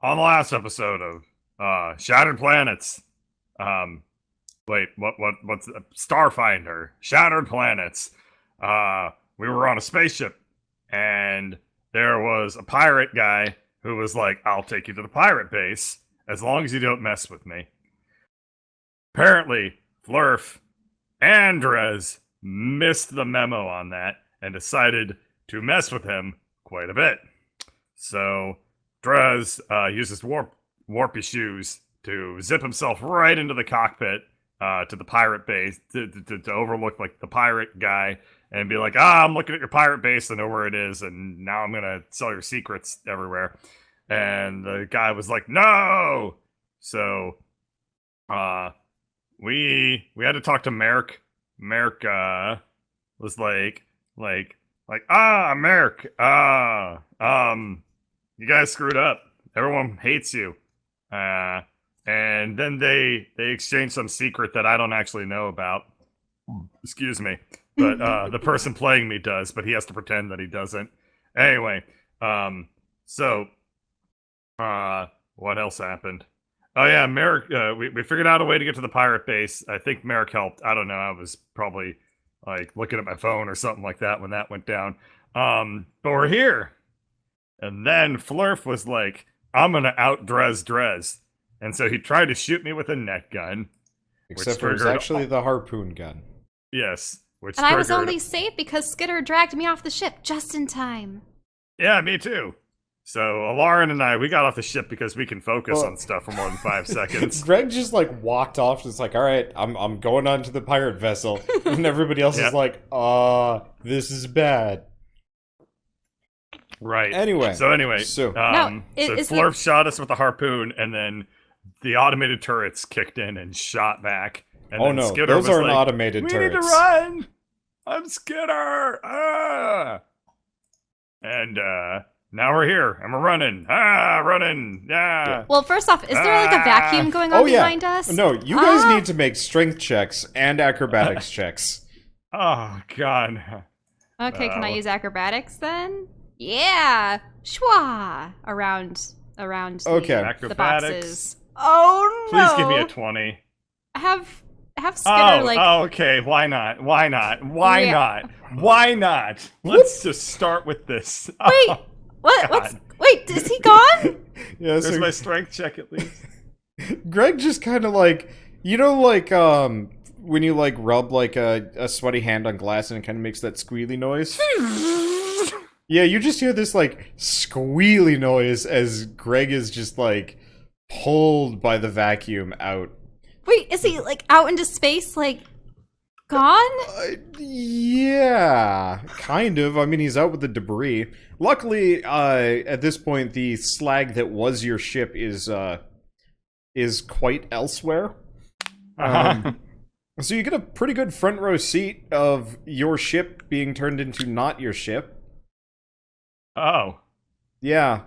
on the last episode of Shattered Planets, what's Starfinder, Shattered Planets, we were on a spaceship, and there was a pirate guy who was like, I'll take you to the pirate base, as long as you don't mess with me. Apparently, Flurf and Drez missed the memo on that, and decided to mess with him quite a bit. So, Drez uses warpy shoes to zip himself right into the cockpit to the pirate base to overlook like the pirate guy and be like, I'm looking at your pirate base, I know where it is, and now I'm gonna sell your secrets everywhere. And the guy was like, no. So we had to talk to Merrick. Merrick was like Merrick, you guys screwed up. Everyone hates you. And then they exchanged some secret that I don't actually know about. Excuse me. But the person playing me does, but he has to pretend that he doesn't. Anyway, so what else happened? Oh yeah, Merrick, we figured out a way to get to the pirate base. I think Merrick helped. I don't know, I was probably like looking at my phone or something like that when that went down. But we're here. And then Flurf was like, I'm gonna out Drez. And so he tried to shoot me with a net gun. Except for it was actually the harpoon gun. Yes. Which and I was only safe because Skitter dragged me off the ship just in time. Yeah, me too. So Alarin and I, we got off the ship because we can focus on stuff for more than 5 seconds. Greg just like walked off, just like, all right, I'm going on to the pirate vessel. And everybody else is like, this is bad. Right. Anyway. So Flurf shot us with a harpoon, and then the automated turrets kicked in and shot back. And oh no, Skitter those aren't like, automated turrets. We need to run! I'm Skitter! And now we're here, and we're running. Running! Yeah! Well, first off, is there like a vacuum going on behind us? No, you guys need to make strength checks and acrobatics checks. Oh, God. Okay, can I use acrobatics then? Yeah! Schwa! Around okay. the boxes. Oh no! Please give me a 20. Have Skitter like... Oh, okay. Why not? Let's just start with this. Wait! Wait, is he gone? Yeah, there's my strength check at least. Greg just kind of like, you know, like when you like rub like a sweaty hand on glass and it kind of makes that squealy noise. Yeah, you just hear this like squealy noise as Greg is just like pulled by the vacuum out. Wait, is he like out into space, like gone? Yeah, kind of. I mean, he's out with the debris. Luckily, at this point, the slag that was your ship is quite elsewhere. So you get a pretty good front row seat of your ship being turned into not your ship. Oh. Yeah.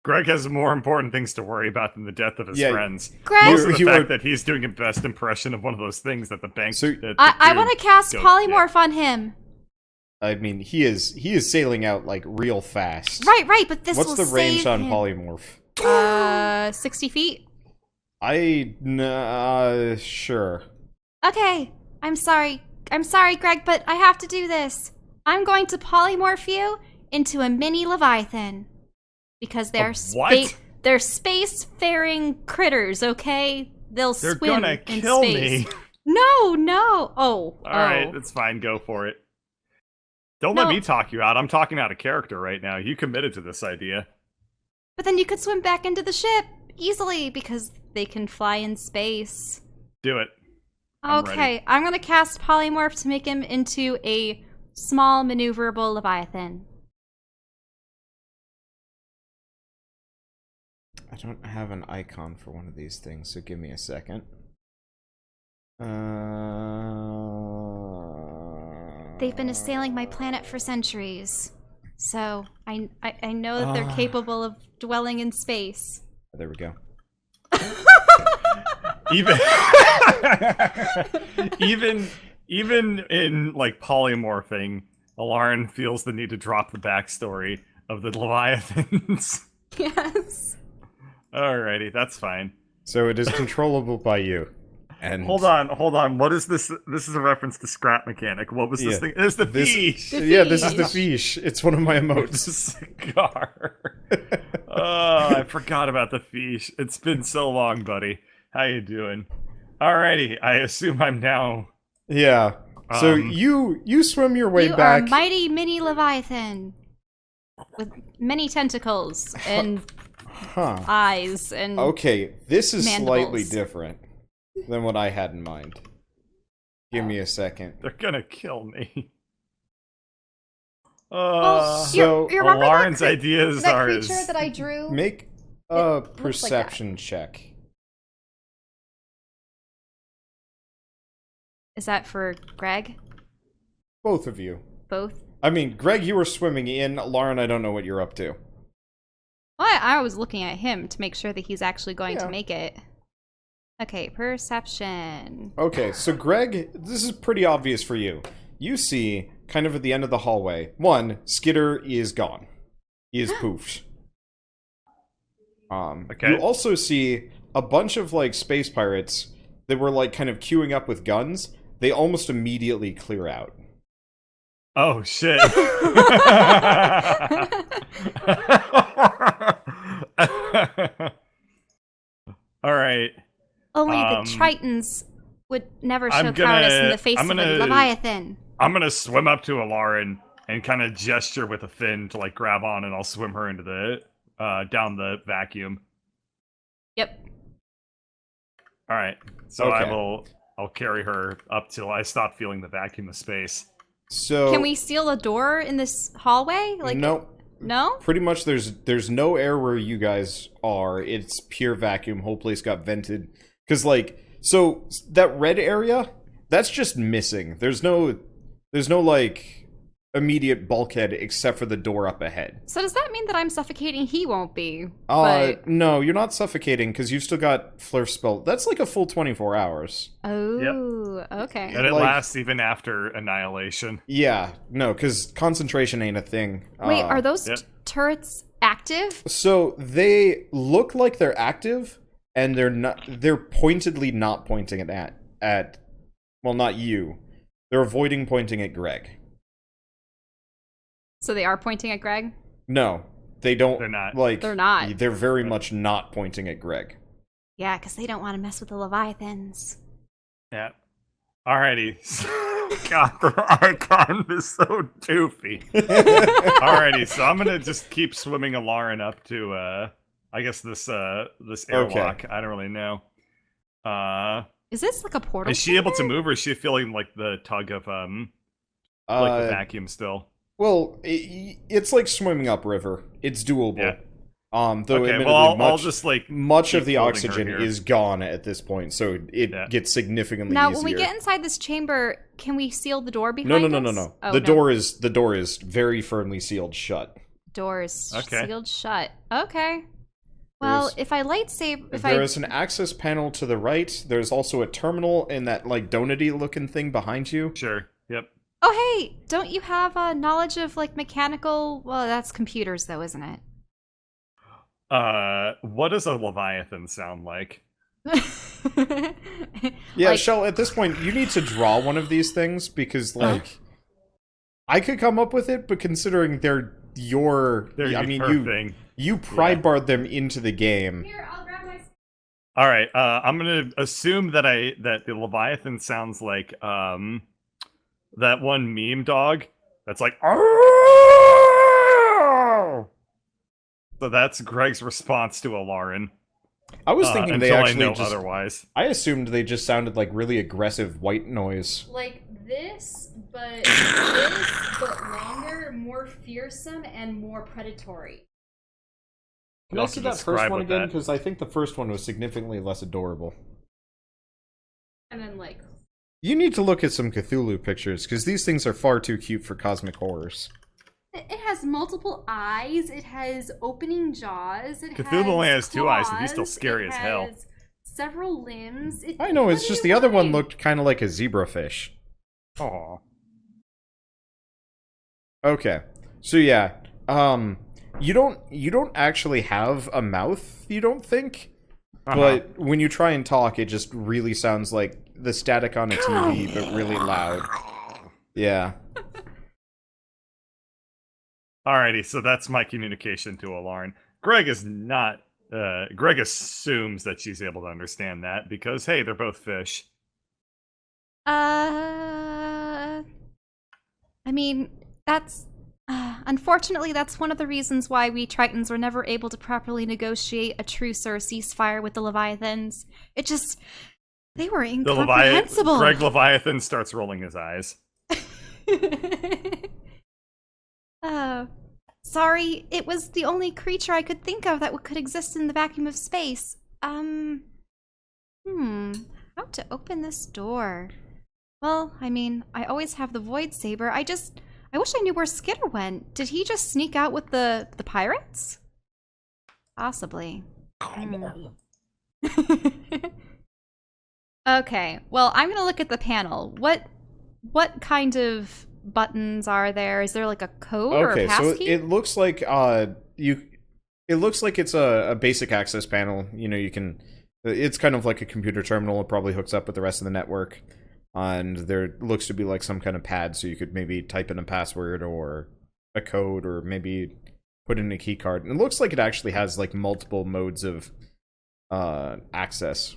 Greg has more important things to worry about than the death of his friends. Greg, most of the fact that he's doing a best impression of one of those things that the bank. So, I want to cast polymorph on him. I mean, he is sailing out like real fast. Right, but this What's will the range on him. polymorph? 60 feet. Sure. Okay, I'm sorry, Greg, but I have to do this. I'm going to polymorph you into a mini Leviathan. Because they're spacefaring critters, okay? They're swim gonna in kill space. me. No. All right, that's fine. Go for it. Don't let me talk you out. I'm talking out of character right now. You committed to this idea. But then you could swim back into the ship easily because they can fly in space. Do it. Okay, I'm gonna cast polymorph to make him into a small maneuverable Leviathan. I don't have an icon for one of these things, so give me a second. They've been assailing my planet for centuries, so I know that they're capable of dwelling in space. There we go. even in like polymorphing, Alarin feels the need to drop the backstory of the Leviathans. Yes. Alrighty, that's fine. So it is controllable by you. And Hold on. What is this? This is a reference to Scrap Mechanic. What was this thing? It's the fish. Yeah, this is the fish. It's one of my It's a emotes. cigar. Oh, I forgot about the fish. It's been so long, buddy. How you doing? Alrighty, I assume I'm now. Yeah. So Um, you swim your way You back. are a mighty mini Leviathan with many tentacles and Huh. eyes and Okay, this is slightly mandibles. different than what I had in mind. Give me a second. They're gonna kill me. Well, So, you remember Lauren's that ideas that are creature as- that I drew? Make It a looks like that. perception check. Is that for Greg? Both of you. Both? I mean, Greg, you were swimming in. Lauren, I don't know what you're up to. Well, I was looking at him to make sure that he's actually going Yeah. to make it. Okay, perception. Okay, so Greg, this is pretty obvious for you. You see, kind of at the end of the hallway, one, Skitter is gone. He is poofed. Okay. You also see a bunch of, like, space pirates that were, like, kind of queuing up with guns. They almost immediately clear out. Oh shit. Alright. Only Um, the Tritons would never show I'm cowardice in gonna- the face I'm of a gonna- Leviathan. I'm gonna swim up to Alarin and kind of gesture with a fin to like grab on, and I'll swim her into the down the vacuum. Yep. All right, so Okay. I'll carry her up till I stop feeling the vacuum of space. So... Can we seal a door in this hallway? Like, no. No? Pretty much there's no air where you guys are. It's pure vacuum. Whole place got vented. Because, like, so that red area, that's just missing. There's no, like, immediate bulkhead except for the door up ahead. So does that mean that I'm suffocating? He won't be. But... No, you're not suffocating because you've still got Flurf spell. That's like a full 24 hours. Oh, okay. And it Like- lasts even after annihilation. Yeah, no, because concentration ain't a thing. Wait, are those Yep. turrets active? So they look like they're active, and they're not. They're pointedly not pointing it at. Well, not you. They're avoiding pointing at Greg. So they are pointing at Greg? No, they don't. They're not. Like They're not. They're very much not pointing at Greg. Yeah, because they don't want to mess with the Leviathans. Yeah. Alrighty. God, the icon is so doofy. Alrighty, so I'm gonna just keep swimming Alarin up to I guess this airlock. I don't really know. Is this like a portal? Is she able to chamber? move, or is she feeling like the tug of like the Uh, vacuum still? well, it's like swimming upriver. It's doable. Yeah. Though Okay, admittedly, well I'll much just like much of keep the holding her oxygen here. is gone at this point, so it Yeah. gets significantly Now, easier. when we get inside this chamber, can we seal the door behind No. us? Oh, the door is very firmly sealed shut. Door is Okay. sealed shut. Okay. Well, There's- if I lightsaber, if There I is an access panel to the right. There's also a terminal in that like donut-y looking thing behind you. Sure. Yep. Oh, hey, don't you have knowledge of like mechanical? Well, that's computers, though, isn't it? What does a Leviathan sound like? Yeah, Like- Shell, at this point, you need to draw one of these things because, like, I could come up with it, but considering they're your... They're I mean, her thing. you pry-barred them into the game. Here, I'll grab my. All right. I'm gonna assume that the Leviathan sounds like that one meme dog that's like. "Arrgh!" So that's Greg's response to Alarin. I was thinking they until I actually know just... otherwise. I assumed they just sounded like really aggressive white noise. Like this, but longer, more fearsome, and more predatory. Can You I also see that describe first one what again? that- Because I think the first one was significantly less adorable. And then like. You need to look at some Cthulhu pictures, because these things are far too cute for cosmic horrors. It has multiple eyes. It has opening jaws. Cthulhu only has 2 eyes, and he's still scary as hell. Has several limbs. I know, it's just the other one looked kind of like a zebrafish. Aw. Okay, so yeah, you don't actually have a mouth, you don't think? Uh-huh. But when you try and talk, it just really sounds like the static on a TV, but really loud. Yeah. Alrighty, so that's my communication to Alarn. Greg is not. Greg assumes that she's able to understand that because, hey, they're both fish. I mean, that's... unfortunately, that's one of the reasons why we Tritons were never able to properly negotiate a truce or a ceasefire with the Leviathans. It just... They were incomprehensible. Greg Leviathan starts rolling his eyes. Sorry, it was the only creature I could think of that could exist in the vacuum of space. How to open this door? Well, I mean, I always have the Void Saber. I wish I knew where Skitter went. Did he just sneak out with the pirates? Possibly. Okay, well, I'm gonna look at the panel. What kind of buttons are there? Is there like a code or a passkey? So it looks like it looks like it's a basic access panel. You know, you can. It's kind of like a computer terminal. It probably hooks up with the rest of the network, and there looks to be like some kind of pad, so you could maybe type in a password or a code, or maybe put in a key card. And it looks like it actually has like multiple modes of access.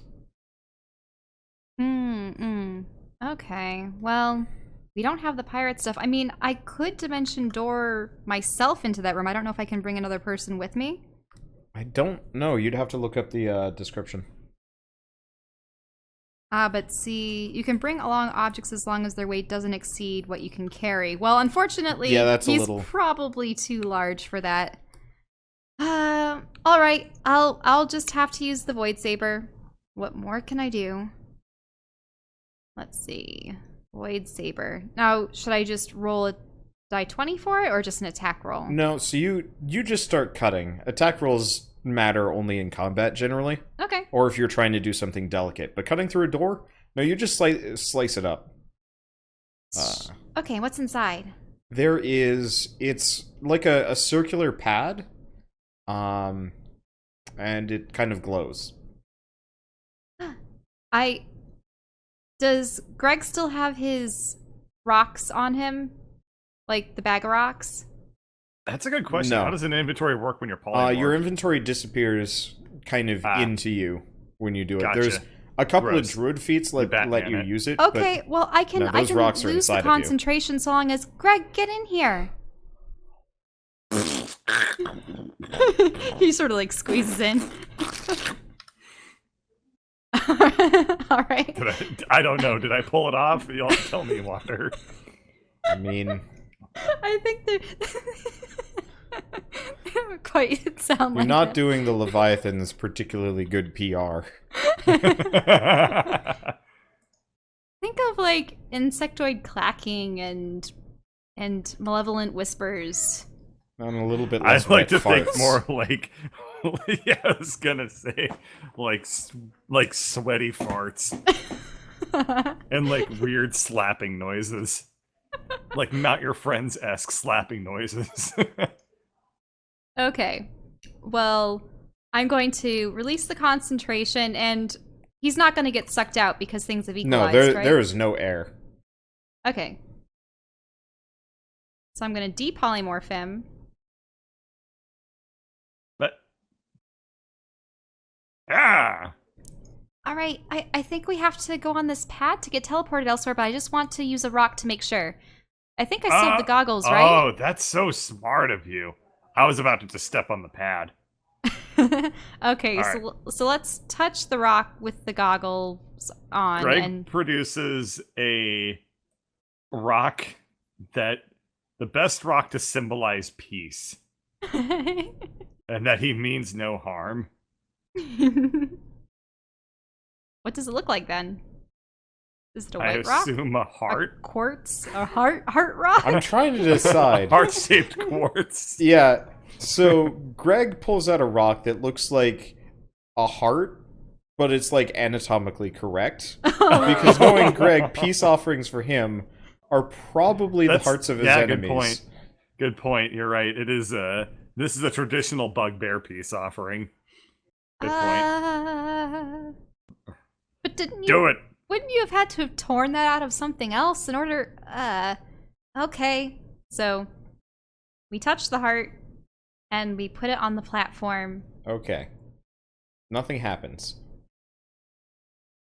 Okay, well, we don't have the pirate stuff. I mean, I could dimension door myself into that room. I don't know if I can bring another person with me. I don't know. You'd have to look up the description. But see, you can bring along objects as long as their weight doesn't exceed what you can carry. Well, unfortunately, he's probably too large for that. All right, I'll just have to use the Void Saber. What more can I do? Let's see. Void Saber. Now, should I just roll a die 20 for it, or just an attack roll? No, so you just start cutting. Attack rolls matter only in combat, generally. Okay. Or if you're trying to do something delicate. But cutting through a door? No, you just slice it up. Okay, what's inside? It's like a circular pad. And it kind of glows. Does Greg still have his rocks on him? Like the bag of rocks? That's a good question. No. How does an inventory work when you're polymorph? Your inventory disappears kind of into you when you do it. Gotcha. There's a couple of druid feats let you use it. Okay, well, I can rocks are lose the inside of you. concentration so long as... Greg, get in here! He sort of like squeezes in. All right. I don't know. Did I pull it off? You'll tell me, Water. I mean... I think they don't quite sound like You're not it. doing the Leviathans particularly good PR. Think of like insectoid clacking and malevolent whispers. I'm a little bit less I'd like to farts. think more like... yeah, I was gonna say, like sweaty farts. And like weird slapping noises. Like Not Your Friends-esque slapping noises. Okay. Well, I'm going to release the concentration, and he's not going to get sucked out because things have equalized, right? there is no air. Okay. So I'm going to depolymorph him. But... Ah! All right, I think we have to go on this pad to get teleported elsewhere, but I just want to use a rock to make sure. I think I still have the goggles, right? Oh, that's so smart of you. I was about to just step on the pad. Okay, All so let's touch the rock with the goggles on. Greg produces a rock the best rock to symbolize peace. And that he means no harm. What does it look like then? Is it a white rock? I assume a heart. A quartz? A heart rock? I'm trying to decide. Heart-shaped quartz. Yeah, so Greg pulls out a rock that looks like a heart, but it's like anatomically correct. Because knowing Greg, peace offerings for him are probably the hearts of his enemies. Good point. You're right. It is This is a traditional bugbear peace offering. Good point. But didn't you do it? Wouldn't you have had to have torn that out of something else in order? Okay. So we touch the heart and we put it on the platform. Okay. Nothing happens.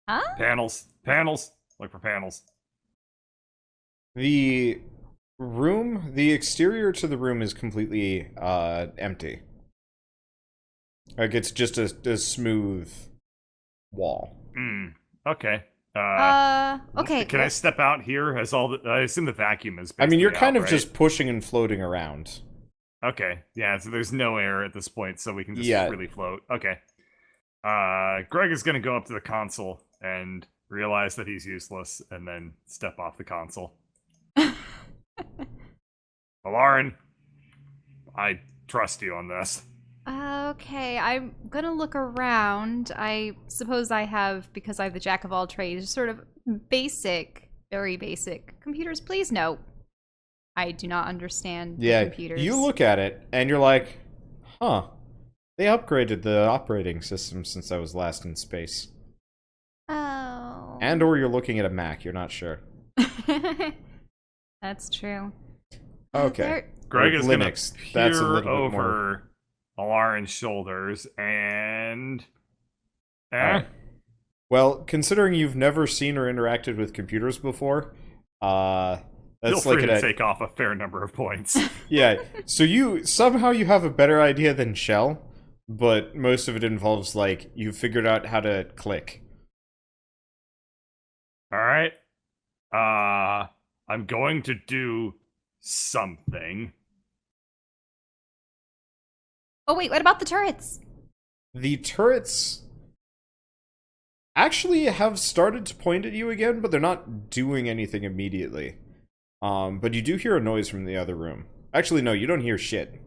Huh? Panels. Look for panels. The exterior to the room is completely empty. Like, it's just a smooth wall. Okay. Okay. Can I step out here? I assume the vacuum is. I mean, you're kind of right? just pushing and floating around. Okay. Yeah. So there's no air at this point, so we can just really float. Okay. Greg is gonna go up to the console and realize that he's useless, and then step off the console. Lauren, I trust you on this. Okay, I'm gonna look around. I suppose I have, because I have the jack of all trades, sort of basic, very basic computers. Please no, I do not understand computers. You look at it and you're like, huh, they upgraded the operating system since I was last in space. Oh. And or you're looking at a Mac, you're not sure. That's true. Okay. Greg is Linux. Gonna That's a peer little bit over more. Lauren's shoulders and. Right. Well, considering you've never seen or interacted with computers before, that's feel free to take off a fair number of points. Yeah. So you have a better idea than Shell, but most of it involves like you figured out how to click. All right. I'm going to do something. Oh wait, what about the turrets? The turrets actually have started to point at you again, but they're not doing anything immediately. But you do hear a noise from the other room. Actually, no, you don't hear shit.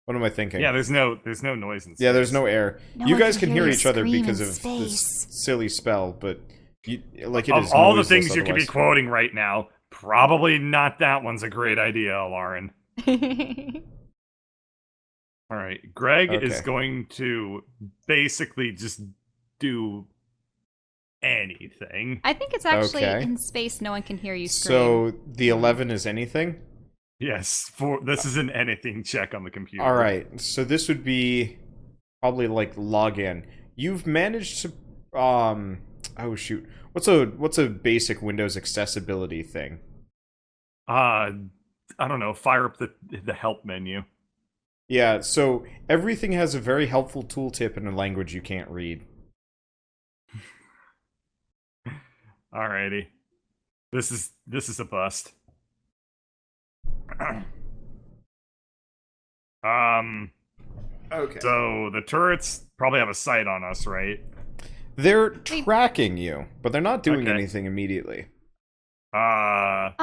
What am I thinking? Yeah, there's no noise in space. Yeah, there's no air. No you guys can can hear each other scream because in of space. this silly spell, but it of is all the noiseless things you could be otherwise. quoting right now, probably not that one's a great idea, Lauren. All right, Greg is going to basically just do anything. I think it's actually in space. No one can hear you scream. So the 11 is anything? Yes, this is an anything check on the computer. All right, so this would be probably like login. You've managed to oh shoot, what's a basic Windows accessibility thing? I don't know. Fire up the help menu. Yeah, so everything has a very helpful tooltip in a language you can't read. Alrighty. This is a bust. Okay. So the turrets probably have a sight on us, right? They're tracking you, but they're not doing anything immediately. Well,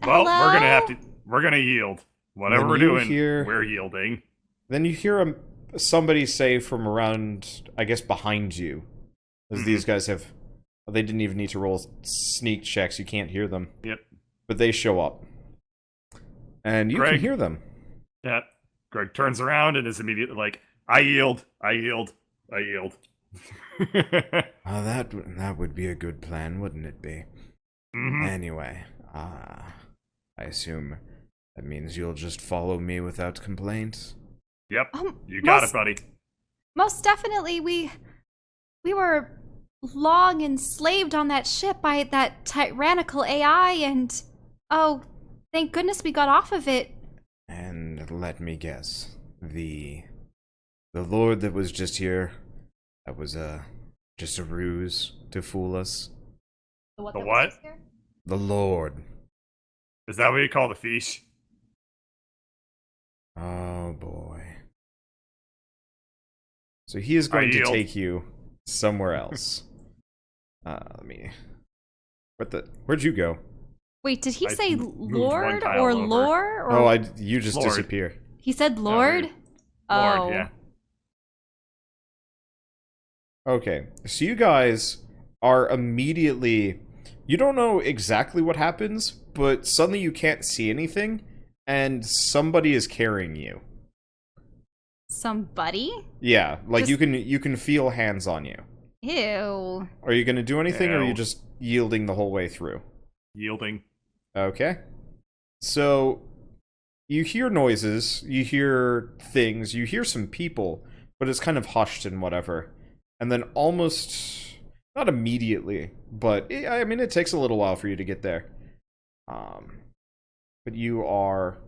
hello? we're gonna yield. Whatever we're doing, we're yielding. Then you hear somebody say from around, I guess, behind you. As these guys they didn't even need to roll sneak checks, you can't hear them. Yep. But they show up. And you can hear them. Yeah. Greg turns around and is immediately like, I yield. That would be a good plan, wouldn't it be? Mm-hmm. Anyway, I assume that means you'll just follow me without complaints? Yep, you got it, buddy. Most definitely, we were long enslaved on that ship by that tyrannical AI, and oh, thank goodness we got off of it. And let me guess, the Lord that was just here, that was just a ruse to fool us? The what? The Lord. Is that what you call the fish? Oh boy. So he is going to take you somewhere else. Where'd you go? Wait, did he say Lord or lore? Or... Oh, you just disappear. He said Lord? Lord, yeah. Okay, so you guys are immediately... You don't know exactly what happens, but suddenly you can't see anything, and somebody is carrying you. somebody? Yeah, like you can feel hands on you. Ew. Are you gonna do anything, or are you Ew. just yielding the whole way through? Yielding. Okay. So, you hear noises, you hear things, you hear some people, but it's kind of hushed and whatever. And then almost, not immediately, but I mean, it takes a little while for you to get there. But you are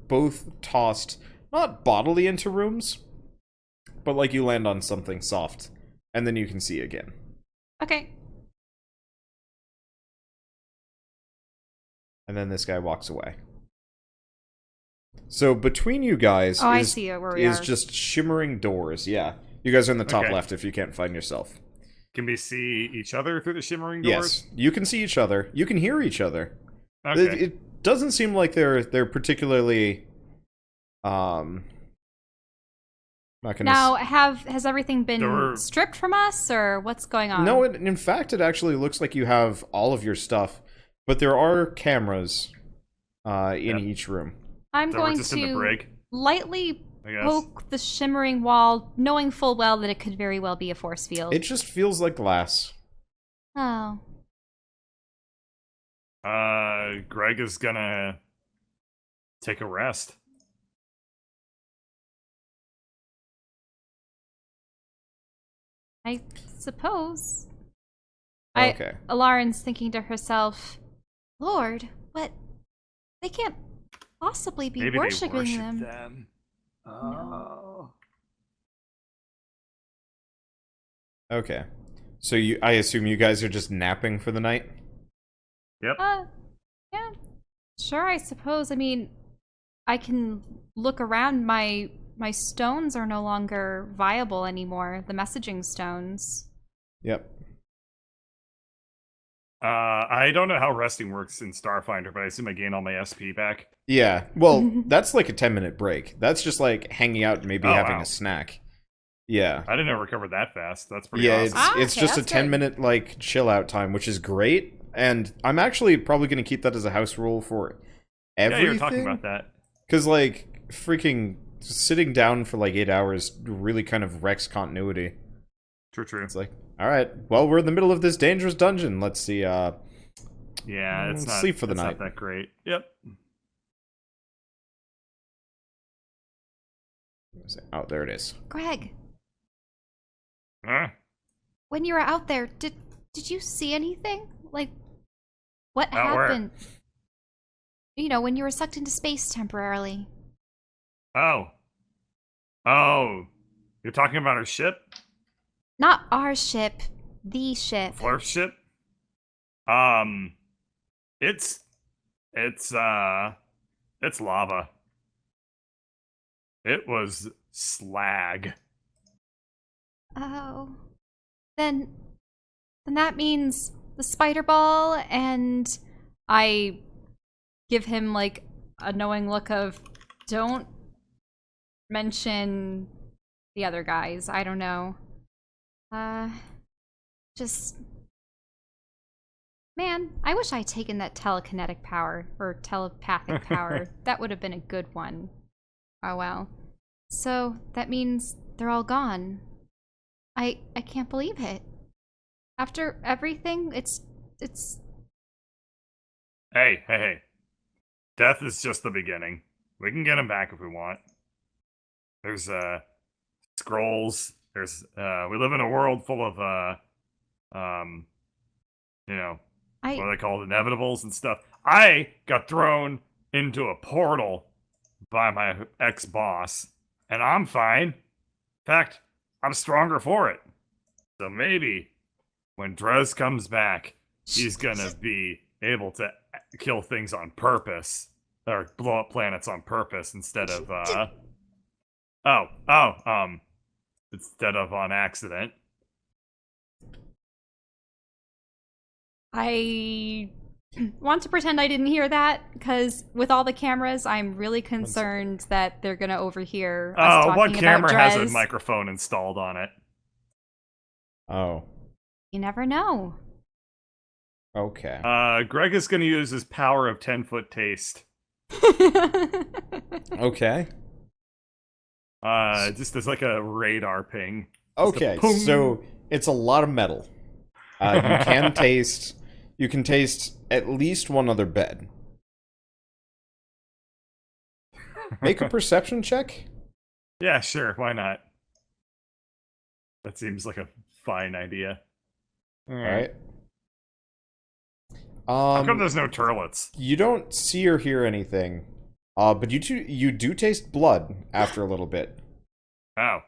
both tossed, not bodily into rooms, but like you land on something soft, and then you can see again. Okay. And then this guy walks away. So between you guys I see it, where we is are. just shimmering doors. Yeah. You guys are in the top Okay. left if you can't find yourself. Can we see each other through the shimmering doors? Yes. You can see each other. You can hear each other. Okay. It doesn't seem like they're particularly not gonna Now, has everything been stripped from us, or what's going on? No, in fact, it actually looks like you have all of your stuff, but there are cameras in each room. I'm So going we're just in the to brig, lightly I guess. poke the shimmering wall, knowing full well that it could very well be a force field. It just feels like glass. Oh. Greg is gonna take a rest. I suppose. Okay. Alarin's thinking to herself, Lord, what? They can't possibly be Maybe worshipping they worship them. them. Oh. Okay. So I assume you guys are just napping for the night? Yep. Yeah. Sure, I suppose. I mean, I can look around. My stones are no longer viable anymore. The messaging stones. Yep. I don't know how resting works in Starfinder, but I assume I gain all my SP back. Yeah. Well, that's like a 10-minute break. That's just like hanging out and maybe having wow. a snack. Yeah. I didn't know it recovered that fast. That's pretty awesome. It's okay, just a that's 10-minute like chill out time, which is great. And I'm actually probably going to keep that as a house rule for everything. Yeah, you were talking about that. Because like freaking sitting down for like 8 hours really kind of wrecks continuity. True. It's like, all right, well, we're in the middle of this dangerous dungeon. Let's see. Yeah, it's not sleep for the night. Not that great. Yep. Oh, there it is. Greg, Huh? when you were out there, did you see anything? Like, what Out where? happened? You know, when you were sucked into space temporarily. Oh, you're talking about our ship? Not our ship, the ship. Flurf ship? It's lava. It was slag. Oh. Then that means the spider ball, and I give him like a knowing look of, don't mention the other guys. I don't know. Just, man, I wish I'd taken that telekinetic power or telepathic power. That would have been a good one. Oh well. So that means they're all gone. I can't believe it. After everything, it's Hey. Death is just the beginning. We can get him back if we want. There's scrolls. There's we live in a world full of you know, what are they called, inevitables and stuff. I got thrown into a portal by my ex-boss, and I'm fine. In fact, I'm stronger for it. So maybe when Drez comes back, he's gonna be able to kill things on purpose, or blow up planets on purpose instead of instead of on accident. I want to pretend I didn't hear that, because with all the cameras, I'm really concerned that they're gonna overhear us talking what camera about has a Drez. microphone installed on it? Oh. You never know. Okay. Greg is going to use his power of 10-foot taste Okay. Just as like a radar ping. Okay, so it's a lot of metal. You can taste at least one other bed. Make a perception check. Yeah, sure. Why not? That seems like a fine idea. All right. How come there's no turlets? You don't see or hear anything, but you do taste blood after a little bit. Oh.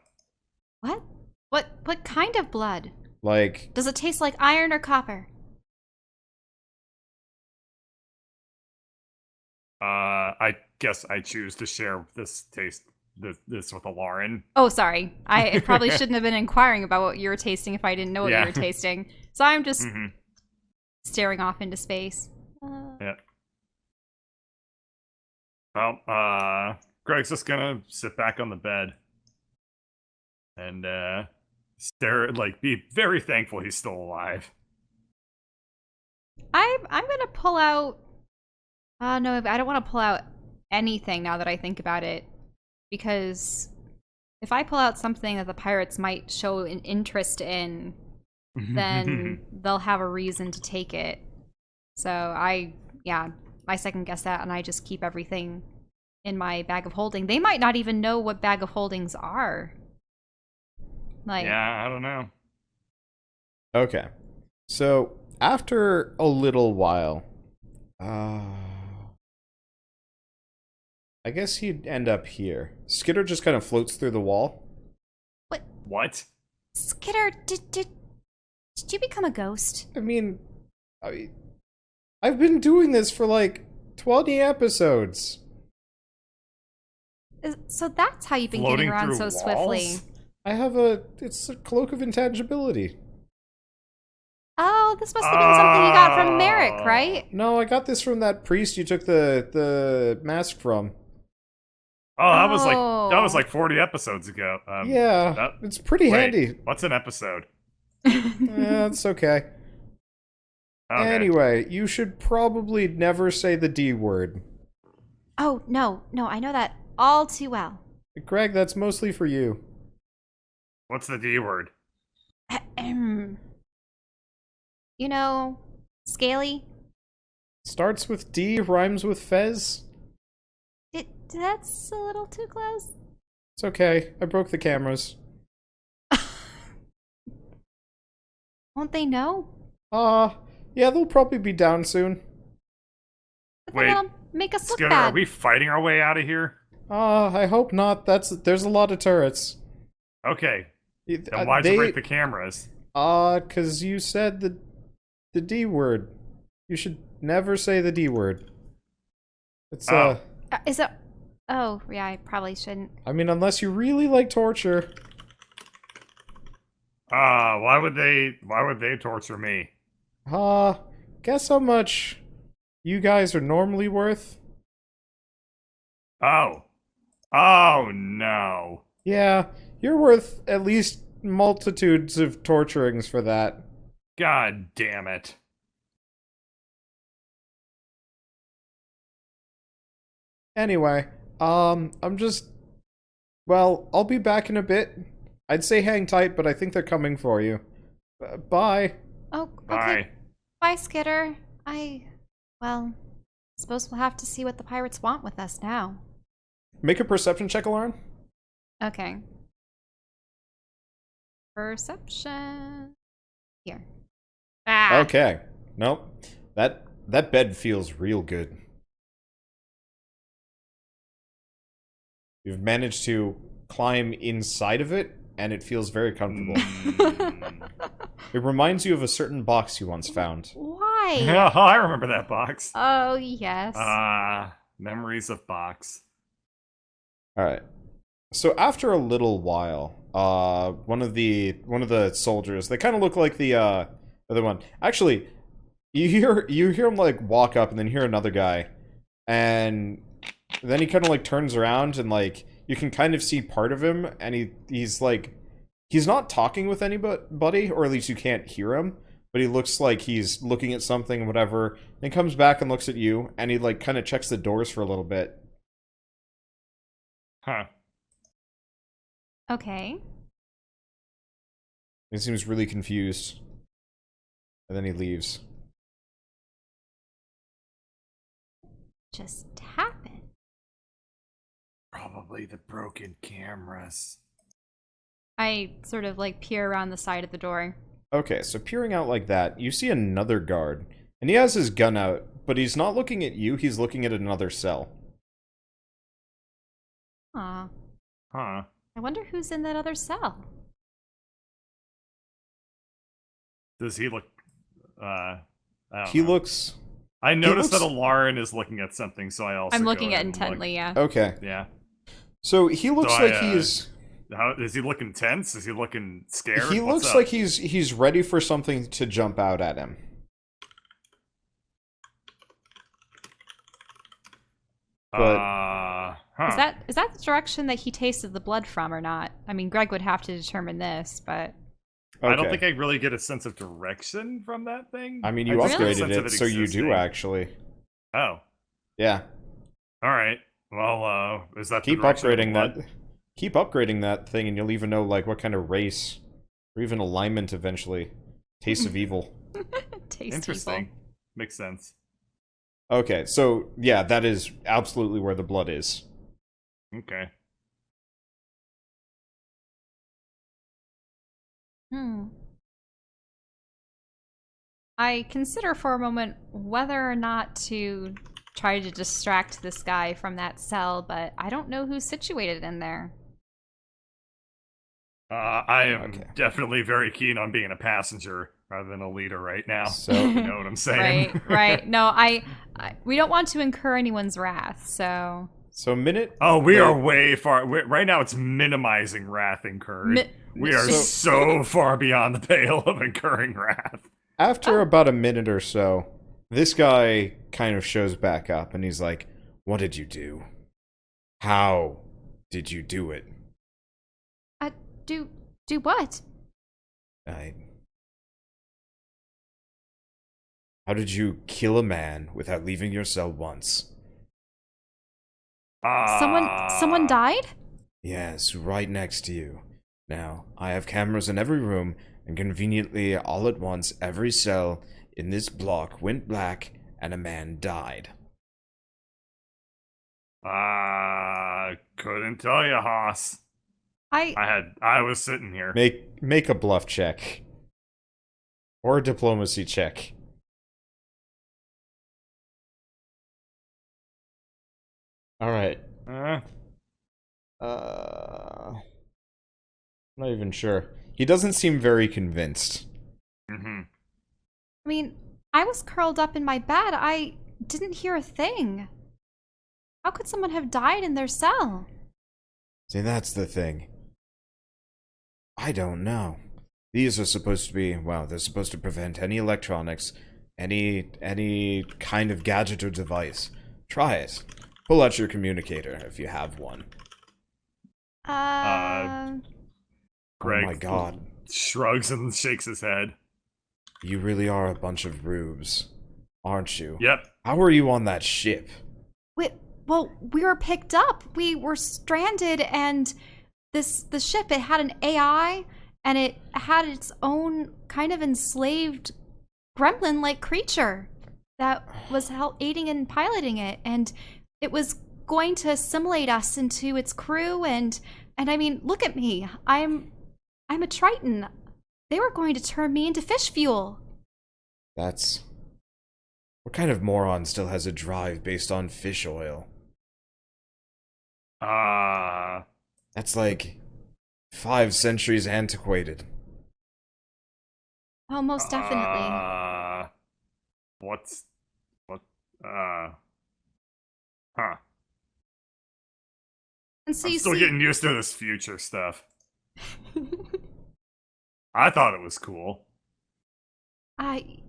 What? What kind of blood? Like, does it taste like iron or copper? I guess I choose to share this with Lauren. Oh, sorry. I probably shouldn't have been inquiring about what you were tasting if I didn't know what you were tasting. So I'm just staring off into space. Yeah. Well, Greg's just gonna sit back on the bed and stare, like, be very thankful he's still alive. I'm gonna pull out. No, I don't want to pull out anything now that I think about it, because if I pull out something that the pirates might show an interest in, then they'll have a reason to take it. So I second guess that, and I just keep everything in my bag of holding. They might not even know what bag of holdings are. Like, yeah, I don't know. Okay. So, after a little while, I guess he'd end up here. Skitter just kind of floats through the wall. What? Skitter, did you become a ghost? I mean, I've been doing this for like 20 episodes. So that's how you've been Floating getting around so walls? swiftly. I have it's a cloak of intangibility. Oh, this must have been something you got from Merrick, right? No, I got this from that priest you took the mask from. Oh, that was like 40 episodes ago. Yeah, it's pretty handy. What's an episode? Yeah, it's okay. Okay. Anyway, you should probably never say the D word. Oh, no, I know that all too well. Greg, that's mostly for you. What's the D word? You know, scaly? Starts with D, rhymes with fez. That's a little too close. It's okay. I broke the cameras. Won't they know? Yeah, they'll probably be down soon. But Wait, then that'll make us look Skinner, bad. are we fighting our way out of here? I hope not. There's a lot of turrets. Okay. Then why'd you break the cameras? 'Cause you said the D word. You should never say the D word. It's, Is it... Oh, yeah, I probably shouldn't. I mean, unless you really like torture. Why would they torture me? Guess how much you guys are normally worth? Oh no. Yeah, you're worth at least multitudes of torturings for that. God damn it. Anyway, I'm just... Well, I'll be back in a bit. I'd say hang tight, but I think they're coming for you. Bye. Oh, okay. Bye. Bye, Skitter. Well, suppose we'll have to see what the pirates want with us now. Make a perception check, Lauren. Okay. Perception. Here. Ah! Okay. Nope. That bed feels real good. You've managed to climb inside of it, and it feels very comfortable. It reminds you of a certain box you once found. Why? Oh, I remember that box. Oh, yes. Memories of box. Alright. So after a little while, one of the soldiers, they kind of look like the other one. Actually, you hear him like walk up and then hear another guy. And then he kind of like turns around and like you can kind of see part of him, and he's like, he's not talking with anybody, or at least you can't hear him, but he looks like he's looking at something, whatever. Then comes back and looks at you, and he like kind of checks the doors for a little bit. Huh. Okay. He seems really confused. And then he leaves. Just happened. Probably the broken cameras. I sort of like peer around the side of the door. Okay, so peering out like that, you see another guard. And he has his gun out, but he's not looking at you, he's looking at another cell. Aw. Huh. I wonder who's in that other cell. Does he look... I don't He know. looks... I noticed that Alarin is looking at something, so I also I'm go looking at ahead and intently, yeah. Okay. Yeah. So he looks So like he's... How is he looking tense? Is he looking scared? He What's looks up? like he's ready for something to jump out at him. But huh. Is that the direction that he tasted the blood from or not? I mean, Greg would have to determine this, but I don't okay. think I really get a sense of direction from that thing. I mean, you just get a upgraded sense of it, so you do existing. actually. Oh. Yeah. All right. Well, is that Keep the direction of the upgrading blood? that. Keep upgrading that thing, and you'll even know like what kind of race, or even alignment eventually. Taste of evil. taste Interesting. evil. Makes sense. Okay, so yeah, that is absolutely where the blood is. Okay. I consider for a moment whether or not to try to distract this guy from that cell, but I don't know who's situated in there. I am Okay. definitely very keen on being a passenger rather than a leader right now. So- You know what I'm saying? Right. No, we don't want to incur anyone's wrath, so... So minute. Oh, we are way far. Right now, it's minimizing wrath incurred. We are so far beyond the pale of incurring wrath. After about a minute or so, this guy kind of shows back up, and he's like, "What did you do? How did you do it?" Do what? How did you kill a man without leaving your cell once? Someone died? Yes, right next to you. Now, I have cameras in every room, and conveniently, all at once, every cell in this block went black, and a man died. Couldn't tell you, Haas. I was sitting here. Make a bluff check. Or a diplomacy check. Alright. I'm not even sure. He doesn't seem very convinced. Mm-hmm. I mean, I was curled up in my bed. I didn't hear a thing. How could someone have died in their cell? See, that's the thing. I don't know. These are supposed to be, well, they're supposed to prevent any electronics, any kind of gadget or device. Try it. Pull out your communicator if you have one. Greg Oh my god. shrugs and shakes his head. You really are a bunch of rubes, aren't you? Yep. How are you on that ship? Well, we were picked up. We were stranded, and the ship, it had an AI, and it had its own kind of enslaved gremlin-like creature that was aiding and piloting it, and it was going to assimilate us into its crew, and I mean, look at me. I'm a Triton. They were going to turn me into fish fuel. That's... What kind of moron still has a drive based on fish oil? That's like 5 centuries antiquated. Oh, most definitely. Huh. And so I'm you still see, getting used to this future stuff. I thought it was cool.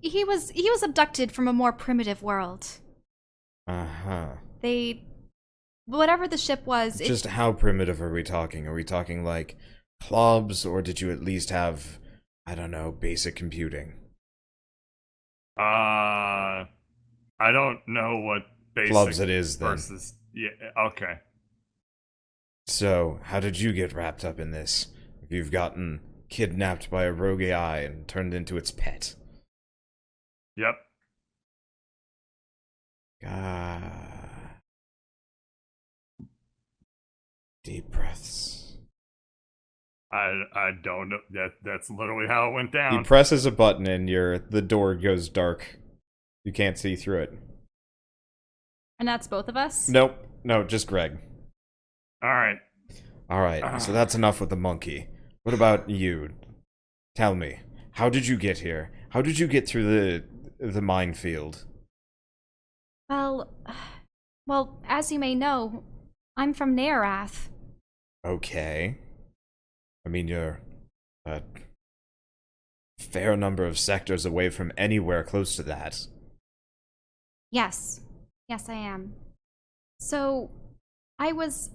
he was abducted from a more primitive world. Uh-huh. Whatever the ship was, Just how primitive are we talking? Are we talking like clubs, or did you at least have, I don't know, basic computing? I don't know what basic Clubs it is, then. versus... Yeah, okay. So, how did you get wrapped up in this? If you've gotten kidnapped by a rogue AI and turned into its pet. Yep. Deep breaths. I don't know. That's literally how it went down. He presses a button and the door goes dark. You can't see through it. And that's both of us? Nope. No, just Greg. Alright. Alright, so that's enough with the monkey. What about you? Tell me, how did you get here? How did you get through the minefield? Well, as you may know, I'm from Nearath. Okay. I mean, you're a fair number of sectors away from anywhere close to that. Yes. Yes, I am. So, I was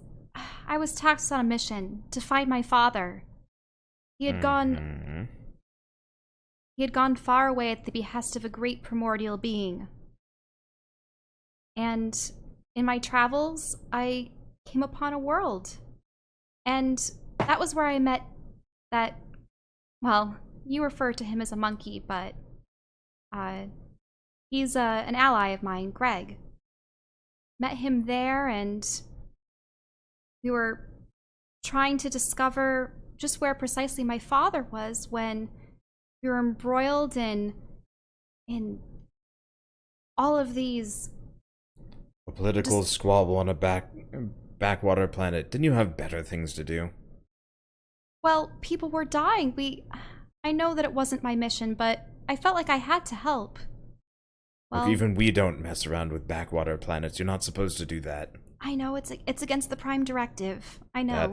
tasked on a mission to find my father. He had gone far away at the behest of a great primordial being. And in my travels, I came upon a world. And that was where I met that, well, you refer to him as a monkey, but he's an ally of mine, Greg. Met him there, and we were trying to discover just where precisely my father was when we were embroiled in all of these... A political squabble on a backwater planet. Didn't you have better things to do? Well, people were dying. I know that it wasn't my mission, but I felt like I had to help. Well, if even we don't mess around with backwater planets, you're not supposed to do that. I know, it's against the Prime Directive. I know.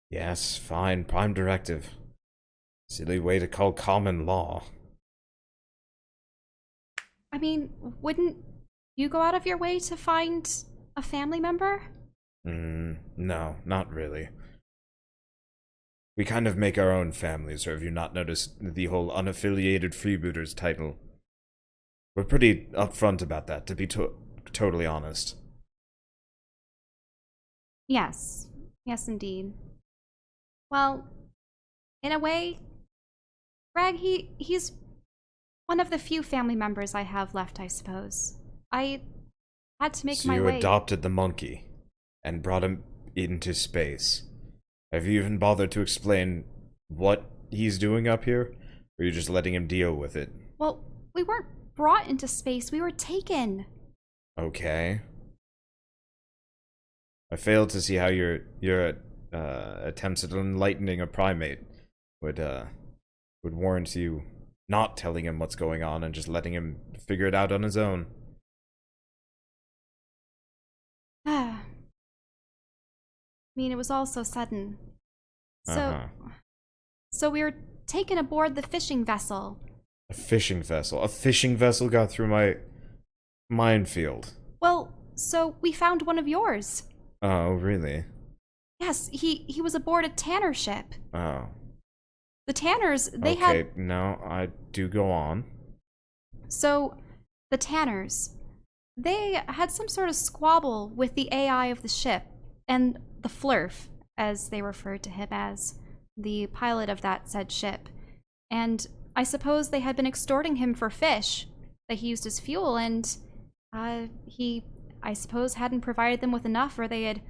Yes, fine, Prime Directive. Silly way to call common law. I mean, wouldn't you go out of your way to find a family member? No, not really. We kind of make our own families, or have you not noticed the whole unaffiliated freebooters title? We're pretty upfront about that, to be totally honest. Yes. Yes, indeed. Well, in a way, Greg, he's one of the few family members I have left, I suppose. I had to make my way... So you adopted the monkey and brought him into space. Have you even bothered to explain what he's doing up here? Or are you just letting him deal with it? Well, we weren't brought into space, we were taken. Okay. I failed to see how your attempts at enlightening a primate would warrant you not telling him what's going on and just letting him figure it out on his own. I mean, it was all so sudden. So we were taken aboard the fishing vessel. A fishing vessel? A fishing vessel got through my minefield? Well, so we found one of yours. Oh, really? Yes, he was aboard a tanner ship. Oh. The tanners, they had... Okay, no, I do go on. So, the tanners, they had some sort of squabble with the AI of the ship, and the Flurf, as they referred to him as, the pilot of that said ship. And I suppose they had been extorting him for fish that he used as fuel, and he, I suppose, hadn't provided them with enough, or they had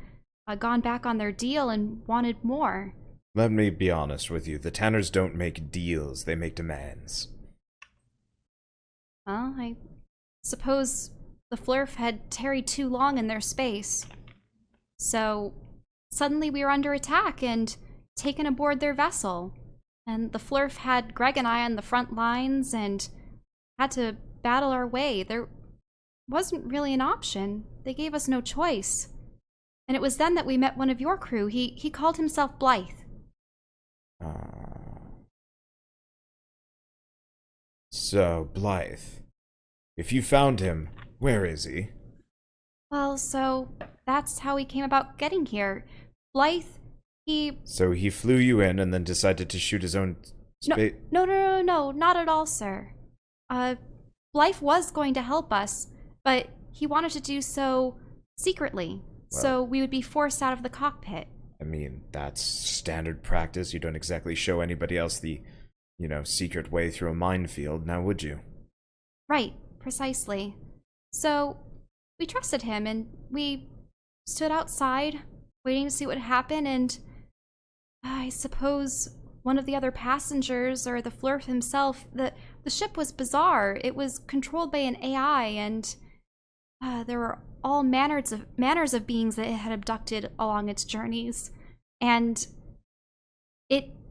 gone back on their deal and wanted more. Let me be honest with you. The tanners don't make deals, they make demands. Well, I suppose the Flurf had tarried too long in their space. So, suddenly we were under attack and taken aboard their vessel. And the Flurf had Greg and I on the front lines and had to battle our way. There wasn't really an option. They gave us no choice. And it was then that we met one of your crew. He called himself Blythe. So, Blythe, if you found him, where is he? Well, so that's how he came about getting here. Blythe, So he flew you in and then decided to shoot his own No, not at all, sir. Blythe was going to help us, but he wanted to do so secretly, so we would be forced out of the cockpit. I mean, that's standard practice. You don't exactly show anybody else the, secret way through a minefield, now would you? Right, precisely. So, we trusted him, and we stood outside, waiting to see what would happen, and I suppose one of the other passengers, or the Flurf himself, the ship was bizarre. It was controlled by an AI, and there were all manners of beings that it had abducted along its journeys. And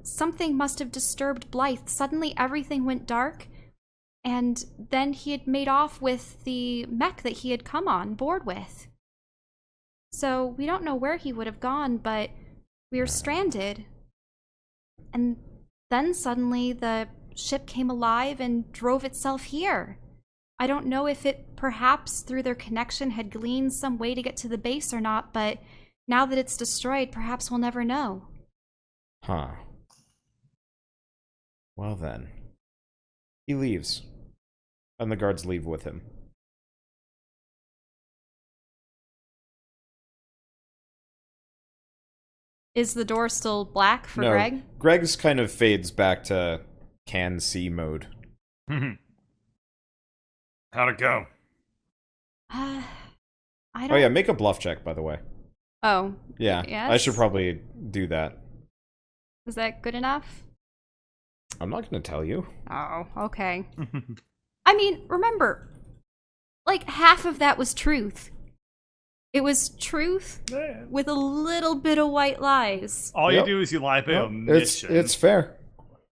something must have disturbed Blythe. Suddenly everything went dark, and then he had made off with the mech that he had come on board with. So we don't know where he would have gone, but we were stranded. And then suddenly the ship came alive and drove itself here. I don't know if it perhaps through their connection had gleaned some way to get to the base or not, but now that it's destroyed, perhaps we'll never know. Huh. Well then. He leaves. And the guards leave with him. Is the door still black for no, Greg? Greg's kind of fades back to can see mode. How'd it go? I don't... Oh yeah, make a bluff check, by the way. Oh. Yeah, yes? I should probably do that. Is that good enough? I'm not going to tell you. Oh, okay. I mean, remember, like half of that was truth. It was truth with a little bit of white lies. All you do is you lie by omission. It's fair.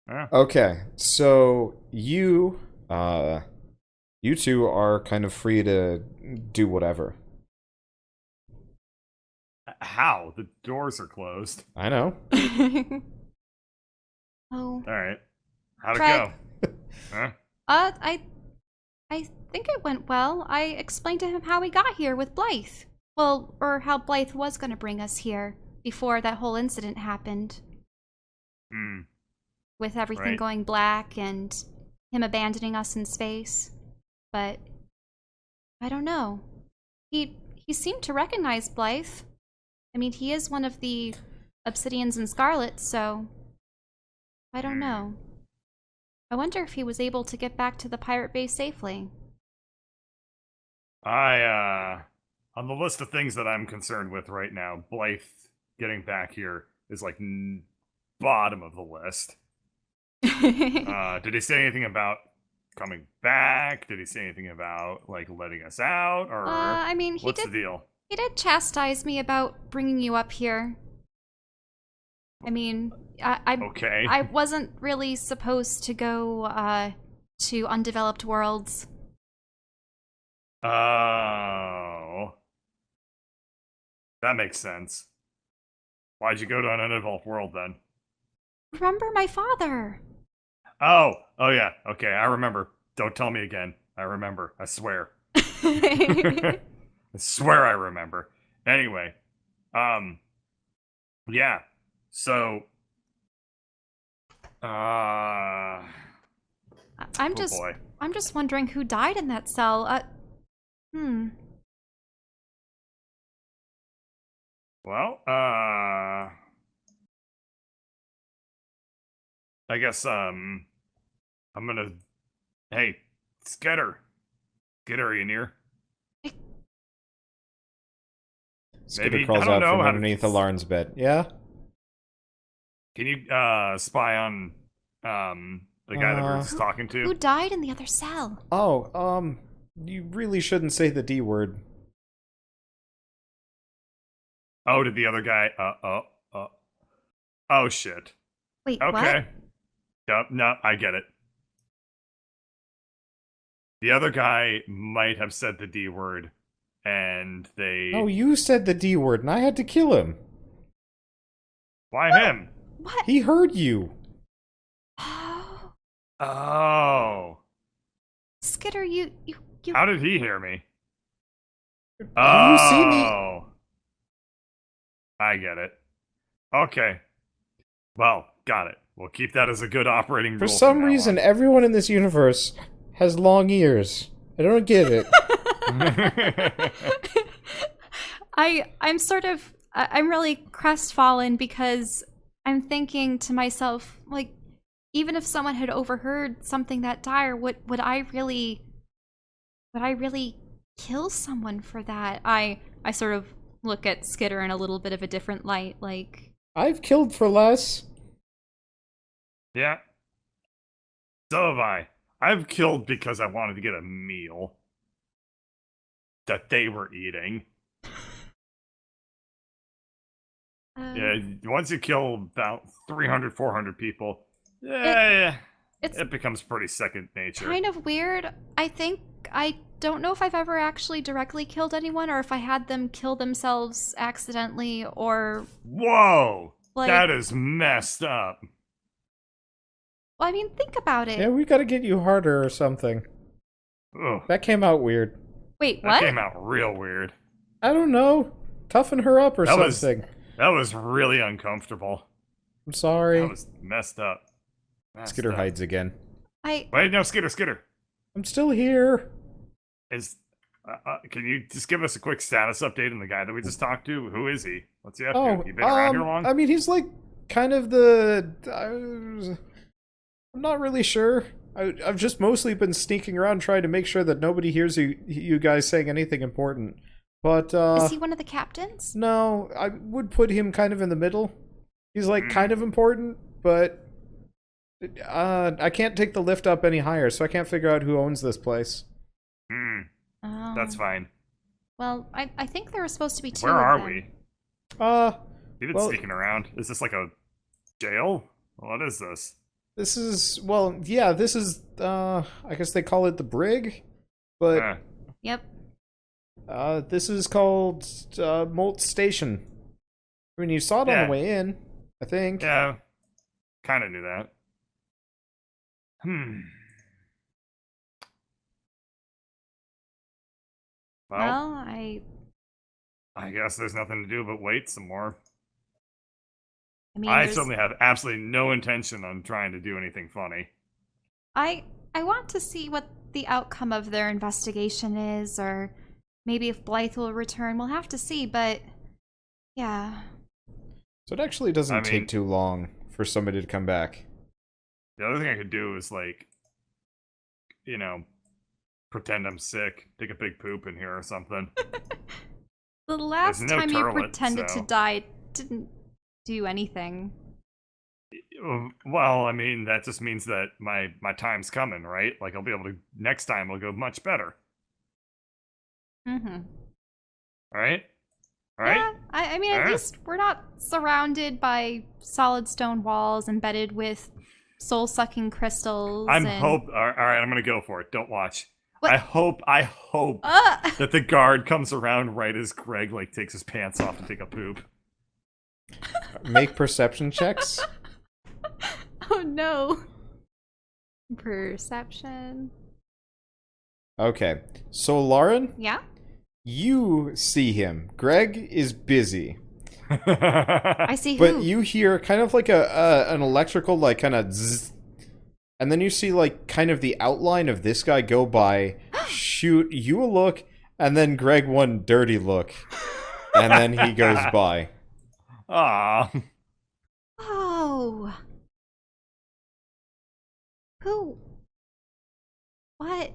Yeah. Okay, so you two are kind of free to do whatever. How? The doors are closed. I know. Oh. All right. How'd Craig. it go? Huh? I think it went well. I explained to him how we got here with Blythe. Well, or how Blythe was going to bring us here before that whole incident happened. With everything going black and him abandoning us in space. But I don't know. He seemed to recognize Blythe. I mean, he is one of the Obsidians and Scarlets, so I don't know. I wonder if he was able to get back to the pirate base safely. On the list of things that I'm concerned with right now, Blythe getting back here is like bottom of the list. Did he say anything about coming back? Did he say anything about like letting us out? Or I mean, what's the deal? He did chastise me about bringing you up here. I mean, okay. I wasn't really supposed to go to undeveloped worlds. Oh. That makes sense. Why'd you go to an undeveloped world then? Remember my father. Oh yeah. Okay, I remember. Don't tell me again. I remember. I swear. I swear I remember. Anyway, yeah. So, I'm just wondering who died in that cell. Well, I guess, I'm gonna... Hey, Skitter. Skitter, are you near? Skitter crawls out from underneath Alarn's bed. Yeah? Can you, spy on, the guy that we're just talking to? Who died in the other cell? Oh, you really shouldn't say the D word. Oh, did the other guy, oh shit. Wait, okay. What? No, I get it. The other guy might have said the D word, and they... No, you said the D word, and I had to kill him. Why him? What? He heard you. Oh. Skitter, you... How did he hear me? Have you seen me? I get it. Okay. Well, got it. We'll keep that as a good operating rule. For some reason, everyone in this universe has long ears. I don't get it. I'm really crestfallen because I'm thinking to myself, like, even if someone had overheard something that dire, would I really kill someone for that? I sort of look at Skitter in a little bit of a different light, like, I've killed for less. Yeah. So have I. I've killed because I wanted to get a meal that they were eating. Yeah, once you kill about 300, 400 people, it becomes pretty second nature. Kind of weird. I don't know if I've ever actually directly killed anyone, or if I had them kill themselves accidentally, or... Whoa! Like, that is messed up. Well, I mean, think about it. Yeah, we gotta get you harder or something. Ugh. That came out weird. Wait, what? That came out real weird. I don't know. Toughen her up or something. That was really uncomfortable. I'm sorry. That was messed up. Skitter hides again. Wait, no, Skitter. I'm still here. Can you just give us a quick status update on the guy that we just talked to? Who is he? What's he up to? You been around here long? I mean, he's like kind of the... I'm not really sure. I've just mostly been sneaking around trying to make sure that nobody hears you guys saying anything important. But, is he one of the captains? No, I would put him kind of in the middle. He's, like, kind of important, but... I can't take the lift up any higher, so I can't figure out who owns this place. Oh. That's fine. Well, I think there were supposed to be two Where of are them. we? You've been sneaking around. Is this like a jail? What is this? This is, well, yeah, this is, I guess they call it the brig, but... Yep. This is called, Molt Station. I mean, you saw it on the way in, I think. Yeah, kinda knew that. Well, I guess there's nothing to do but wait some more. I mean, I certainly have absolutely no intention on trying to do anything funny. I want to see what the outcome of their investigation is, or maybe if Blythe will return. We'll have to see, but yeah. So it actually doesn't take too long for somebody to come back. The other thing I could do is, like, you know, pretend I'm sick, take a big poop in here or something. The last time you pretended to die didn't do anything. Well, I mean, that just means that my time's coming, right? Like, I'll be able to, next time it'll go much better. Mm-hmm. Alright? Yeah, I mean, at least we're not surrounded by solid stone walls embedded with soul-sucking crystals. Alright, I'm gonna go for it. Don't watch. What? I hope that the guard comes around right as Greg, like, takes his pants off and take a poop. Make perception checks. Oh no. Perception. Okay. So, Lauren? Yeah? You see him. Greg is busy. I see But who? you hear kind of like an electrical, like, kind of zzz. And then you see, like, kind of the outline of this guy go by, shoot you a look, and then Greg one dirty look. And then he goes by. Ah. Oh. Who? What?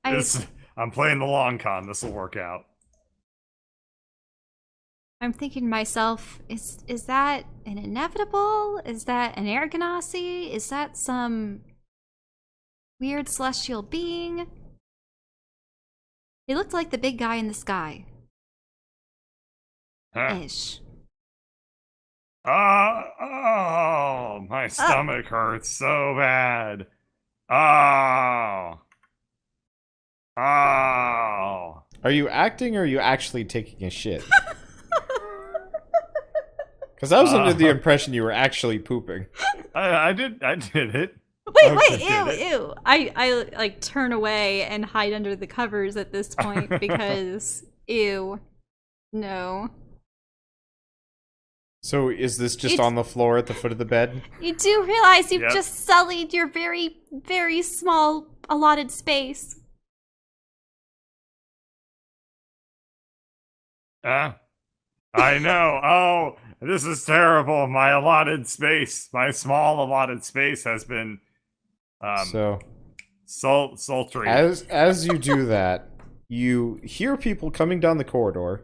I'm playing the long con. This will work out. I'm thinking to myself, is that an inevitable? Is that an air ganassi? Is that some weird celestial being? He looked like the big guy in the sky. Ish. Oh, my stomach hurts so bad. Oh. Are you acting or are you actually taking a shit? Because I was under the impression you were actually pooping. I did it. Wait, ew. I like turn away and hide under the covers at this point because ew. No. So is this just on the floor at the foot of the bed? You do realize you've just sullied your very, very small allotted space. I know. Oh, this is terrible. My allotted space, my small allotted space has been sultry. As you do that, you hear people coming down the corridor.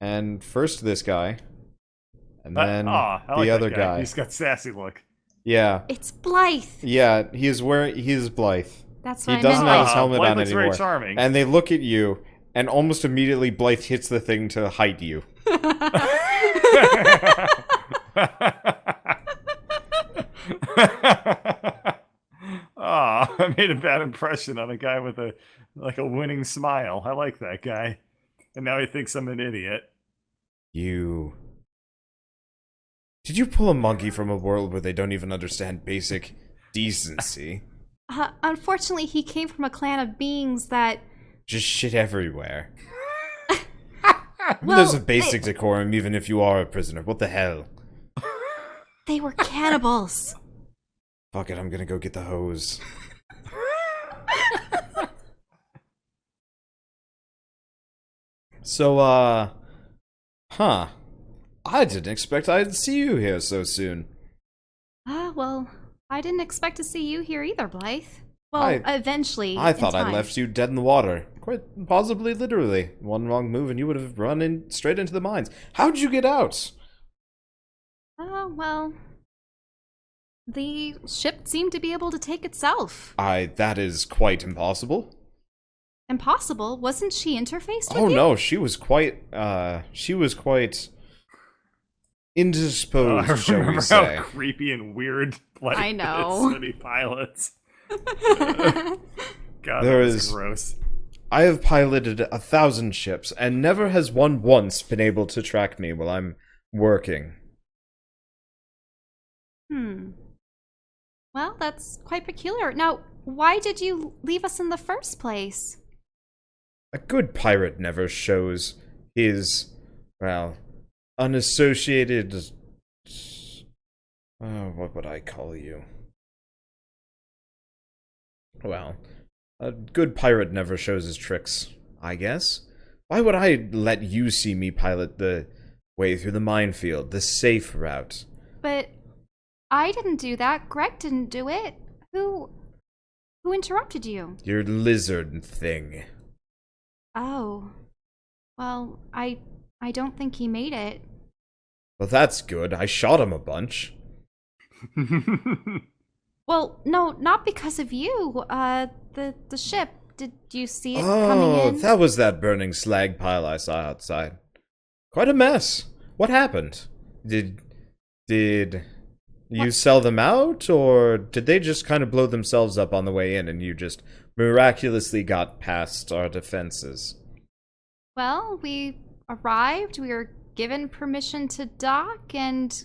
And first this guy. And then the other guy. He's got sassy look. Yeah. It's Blythe. Yeah, he is Blythe. That's what he doesn't have his helmet Blythe on looks anymore. very charming. And they look at you, and almost immediately Blythe hits the thing to hide you. I made a bad impression on a guy with a winning smile. I like that guy. And now he thinks I'm an idiot. Did you pull a monkey from a world where they don't even understand basic decency? Unfortunately, he came from a clan of beings that... just shit everywhere. Well, there's a basic decorum even if you are a prisoner. What the hell? They were cannibals. Fuck it, I'm gonna go get the hose. So, I didn't expect I'd see you here so soon. Well, I didn't expect to see you here either, Blythe. Well, eventually. I thought I left you dead in the water. Quite possibly literally. One wrong move and you would have run straight into the mines. How'd you get out? Well, the ship seemed to be able to take itself. That is quite impossible. Impossible? Wasn't she interfaced with you? Oh no, she was quite indisposed, shall we say. How creepy and weird I know. city pilots. God, There that was is- gross. I have piloted 1,000 ships, and never has one once been able to track me while I'm working. Well, that's quite peculiar. Now, why did you leave us in the first place? A good pirate never shows his, unassociated... what would I call you? Well, a good pirate never shows his tricks, I guess. Why would I let you see me pilot the way through the minefield, the safe route? But I didn't do that. Greg didn't do it. Who interrupted you? Your lizard thing. Oh. Well, I don't think he made it. Well, that's good. I shot him a bunch. Well, no, not because of you. The ship. Did you see it coming in? Oh, that was that burning slag pile I saw outside. Quite a mess. What happened? Did you sell them out, or did they just kind of blow themselves up on the way in and you just miraculously got past our defenses? Well, we arrived, we were given permission to dock, and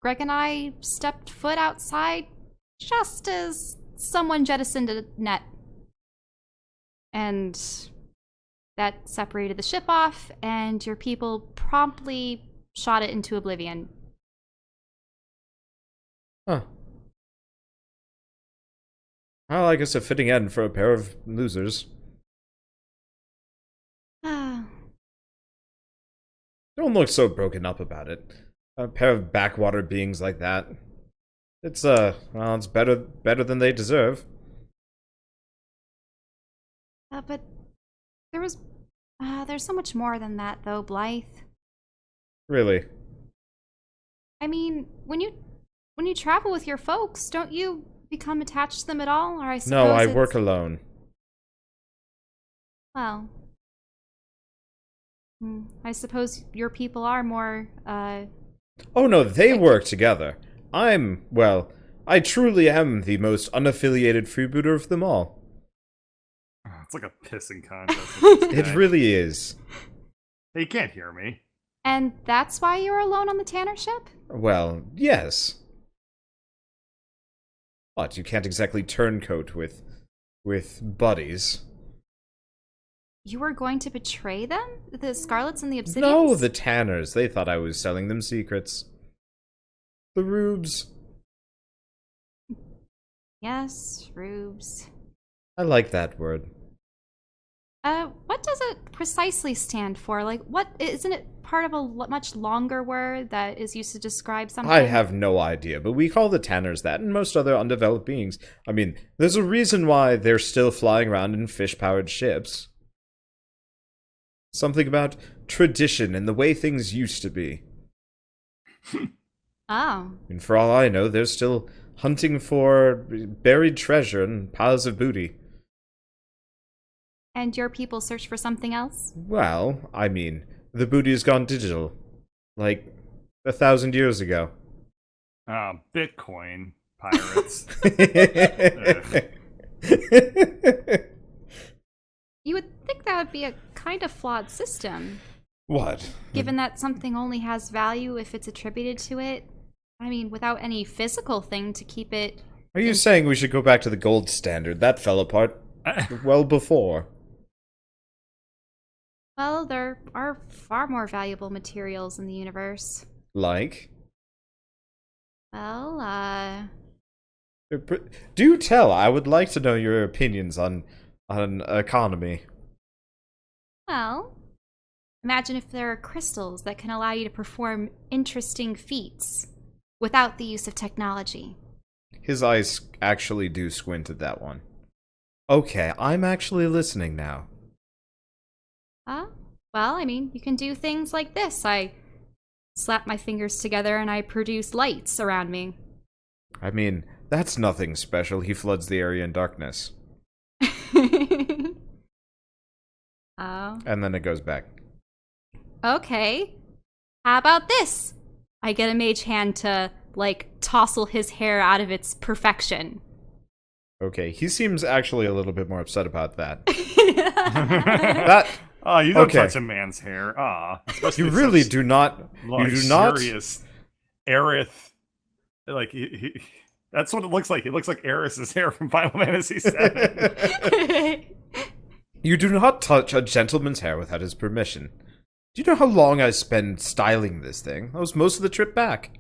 Greg and I stepped foot outside just as someone jettisoned a net. And that separated the ship off, and your people promptly shot it into oblivion. Huh. Well, I guess a fitting end for a pair of losers. Don't look so broken up about it. A pair of backwater beings like that. It's it's better than they deserve. But there's so much more than that, though, Blythe. Really? I mean, when you travel with your folks, don't you become attached to them at all? Or I suppose No, I work alone. Well, I suppose your people are more, Oh no, they work together. I truly am the most unaffiliated freebooter of them all. It's like a pissing contest. with this It guy. really is. Hey, you can't hear me. And that's why you were alone on the Tanner ship? Well, yes. But you can't exactly turncoat with buddies. You were going to betray them? The Scarlets and the Obsidians? No, the Tanners. They thought I was selling them secrets. The Rubes. Yes, Rubes. I like that word. What does it precisely stand for? Like, what isn't it part of a much longer word that is used to describe something? I have no idea, but we call the Tanners that and most other undeveloped beings. I mean, there's a reason why they're still flying around in fish-powered ships. Something about tradition and the way things used to be. Oh. And for all I know, they're still hunting for buried treasure and piles of booty. And your people search for something else? Well, I mean, the booty has gone digital. Like, 1,000 years ago. Bitcoin pirates. You would think that would be a kind of flawed system. What? Given that something only has value if it's attributed to it. I mean, without any physical thing to keep it... Are you saying we should go back to the gold standard? That fell apart well before. Well, there are far more valuable materials in the universe. Like? Well, Do tell. I would like to know your opinions on economy. Well, imagine if there are crystals that can allow you to perform interesting feats without the use of technology. His eyes actually do squint at that one. Okay, I'm actually listening now. Well, I mean, you can do things like this. I slap my fingers together and I produce lights around me. I mean, that's nothing special. He floods the area in darkness. Oh. And then it goes back. Okay. How about this? I get a mage hand to, like, tousle his hair out of its perfection. Okay, he seems actually a little bit more upset about that. Oh, you don't touch a man's hair. You really do not. You do not. Serious Aerith. Like, that's what it looks like. It looks like Aerith's hair from Final Fantasy VII. You do not touch a gentleman's hair without his permission. Do you know how long I spend styling this thing? That was most of the trip back.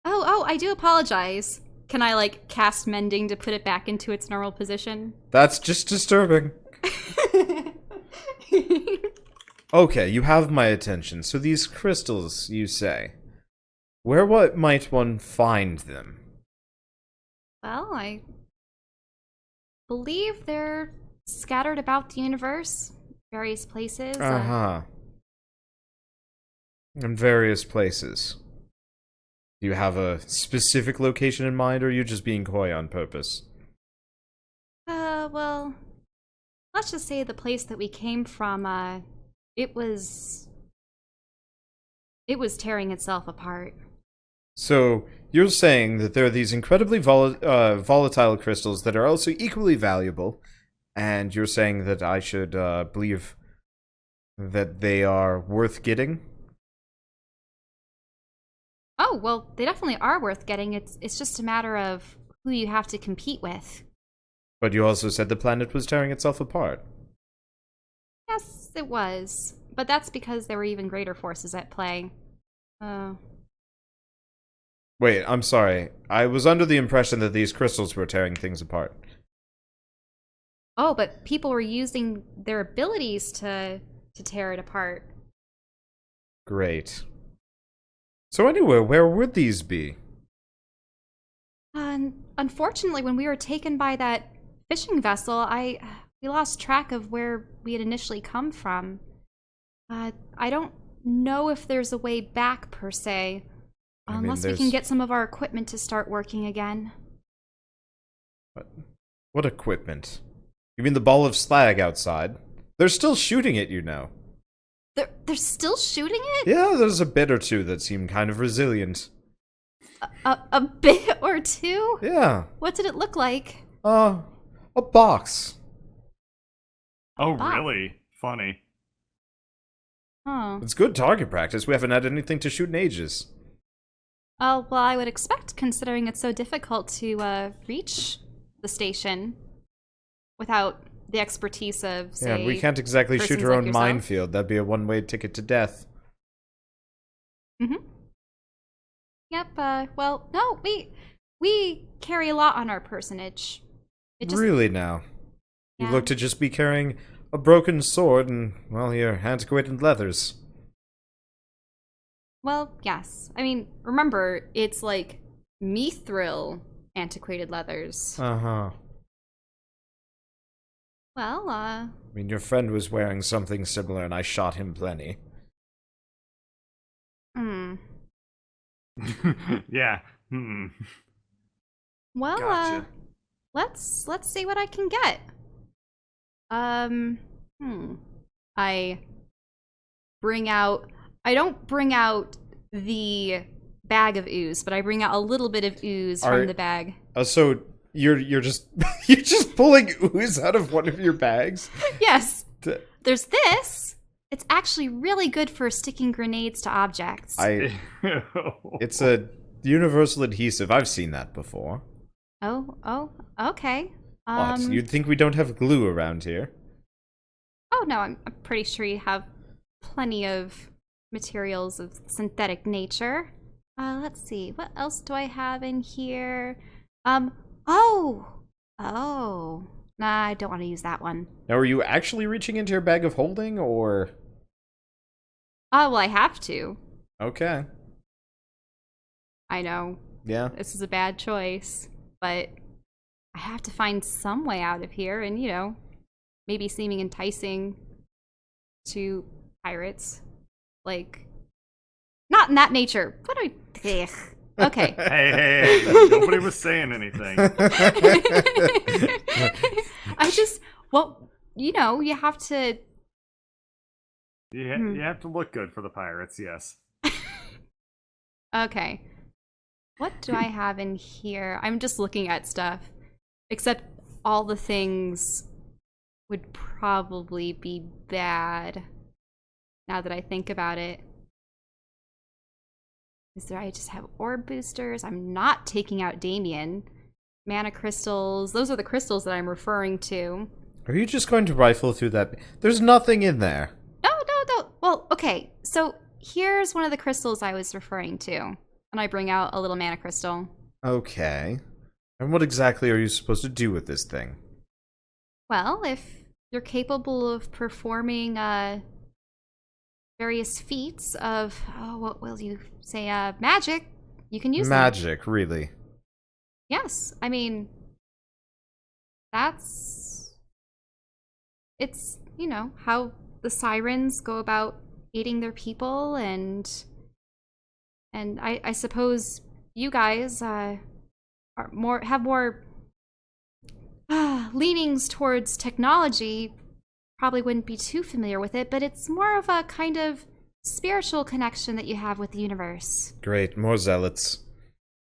Oh, I do apologize. Can I, like, cast mending to put it back into its normal position? That's just disturbing. Okay, you have my attention. So these crystals, you say. What might one find them? Well, I believe they're scattered about the universe, various places. In various places. Do you have a specific location in mind, or are you just being coy on purpose? Well, let's just say the place that we came from, it was tearing itself apart. So, you're saying that there are these incredibly volatile crystals that are also equally valuable, and you're saying that I should believe that they are worth getting? Oh, well, they definitely are worth getting. It's just a matter of who you have to compete with. But you also said the planet was tearing itself apart. Yes, it was. But that's because there were even greater forces at play. Wait, I'm sorry. I was under the impression that these crystals were tearing things apart. Oh, but people were using their abilities to tear it apart. Great. So anyway, where would these be? Unfortunately, when we were taken by that fishing vessel, we lost track of where we had initially come from. I don't know if there's a way back, per se. Unless we can get some of our equipment to start working again. What equipment? You mean the ball of slag outside? They're still shooting it, you know. They're still shooting it? Yeah, there's a bit or two that seem kind of resilient. A bit or two? Yeah. What did it look like? A box. Oh, really? Funny. Oh. It's good target practice. We haven't had anything to shoot in ages. Oh, well, I would expect, considering it's so difficult to reach the station without the expertise of, say... Yeah, and we can't exactly shoot our like own yourself. minefield. That'd be a one-way ticket to death. Mm-hmm. Yep, well, no, we carry a lot on our personage. Really now? You Yeah. look to just be carrying a broken sword and, well, your antiquated leathers. Well, yes. I mean, remember, it's like mithril antiquated leathers. Uh-huh. Well, I mean, your friend was wearing something similar and I shot him plenty. Yeah. Hmm. Well, Gotcha. let's see what I can get. I don't bring out the bag of ooze, but I bring out a little bit of ooze from the bag. So you're just you're just pulling ooze out of one of your bags? Yes. There's this. It's actually really good for sticking grenades to objects. It's a universal adhesive. I've seen that before. Oh, okay. What? You'd think we don't have glue around here? Oh no, I'm pretty sure you have plenty of materials of synthetic nature. Let's see, what else do I have in here? Oh, nah, I don't want to use that one. Now, are you actually reaching into your bag of holding, or? Oh, well, I have to. Okay. I know. Yeah. This is a bad choice, but I have to find some way out of here, and, you know, maybe seeming enticing to pirates. Like, not in that nature. What do I... Okay. Hey, nobody was saying anything. Well, you know, you have to... You have to look good for the pirates, yes. Okay. What do I have in here? I'm just looking at stuff. Except all the things would probably be bad now that I think about it. I just have orb boosters. I'm not taking out Damien. Mana crystals. Those are the crystals that I'm referring to. Are you just going to rifle through that? There's nothing in there. No. Well, okay. So here's one of the crystals I was referring to. And I bring out a little mana crystal. Okay. And what exactly are you supposed to do with this thing? Well, if you're capable of performing various feats of, what will you say, magic, you can use magic, really? Yes. I mean, it's, you know, how the sirens go about aiding their people, and I suppose you guys have more leanings towards technology. Probably wouldn't be too familiar with it, but it's more of a kind of spiritual connection that you have with the universe. Great, more zealots.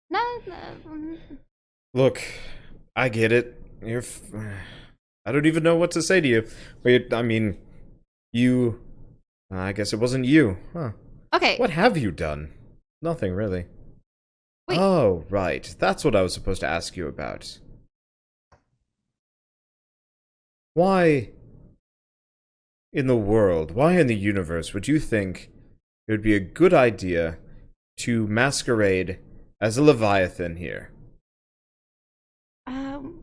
No. Look, I get it. I don't even know what to say to you. But I mean, I guess it wasn't you, huh? Okay. What have you done? Nothing, really. Wait. Oh, right. That's what I was supposed to ask you about. Why in the world, why in the universe would you think it would be a good idea to masquerade as a Leviathan here? Well,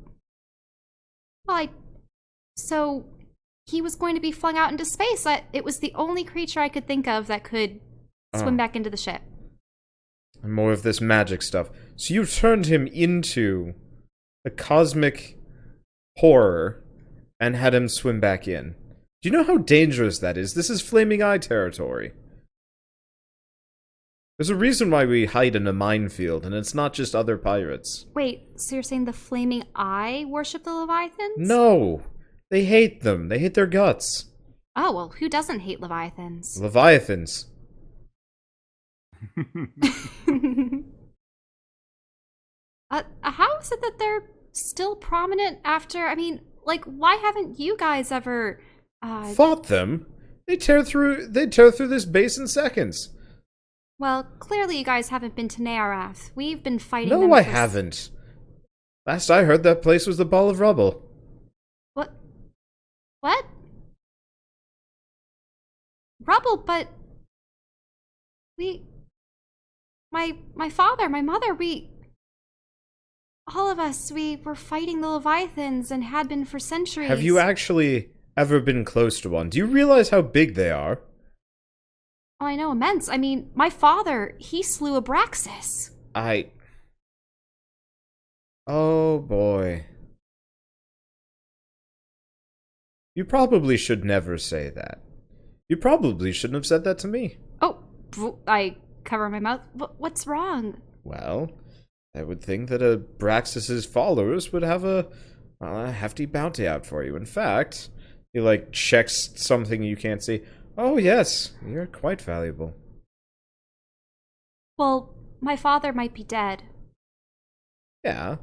so he was going to be flung out into space. It was the only creature I could think of that could swim back into the ship. And more of this magic stuff. So you turned him into a cosmic horror and had him swim back in. Do you know how dangerous that is? This is Flaming Eye territory. There's a reason why we hide in a minefield, and it's not just other pirates. Wait, so you're saying the Flaming Eye worship the Leviathans? No! They hate them. They hate their guts. Oh, well, who doesn't hate Leviathans? Leviathans. How is it that they're still prominent after... I mean, like, why haven't you guys ever... Fought them? They'd tear through this base in seconds. Well, clearly you guys haven't been to Nearath. We've been fighting them. No, I haven't. Last I heard, that place was the ball of rubble. What? What? Rubble, but my father, my mother, all of us, we were fighting the Leviathans and had been for centuries. Have you actually ever been close to one? Do you realize how big they are? Oh, I know, immense. I mean, my father, he slew Abraxas. Oh boy. You probably should never say that. You probably shouldn't have said that to me. Oh, I cover my mouth. What's wrong? Well, I would think that Abraxas's followers would have a hefty bounty out for you. In fact, he checks something you can't see. Oh yes, you're quite valuable. Well, my father might be dead. Yeah.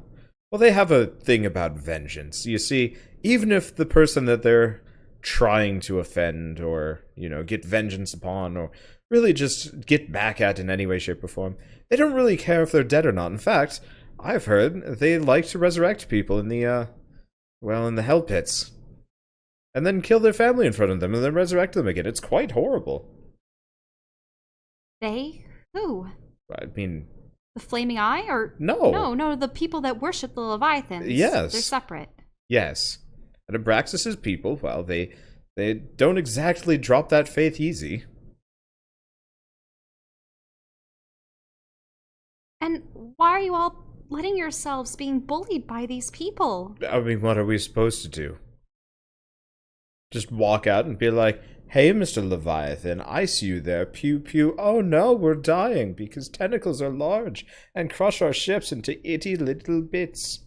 Well, they have a thing about vengeance. You see, even if the person that they're trying to offend or, get vengeance upon or really just get back at in any way, shape, or form, they don't really care if they're dead or not. In fact, I've heard they like to resurrect people in the hell pits. And then kill their family in front of them and then resurrect them again. It's quite horrible. They? Who? I mean... The Flaming Eye? Or No, the people that worship the Leviathans. Yes. They're separate. Yes. And Abraxas's people, well, they don't exactly drop that faith easy. And why are you all letting yourselves being bullied by these people? I mean, what are we supposed to do? Just walk out and be like, hey, Mr. Leviathan, I see you there. Pew, pew. Oh no, we're dying because tentacles are large and crush our ships into itty little bits.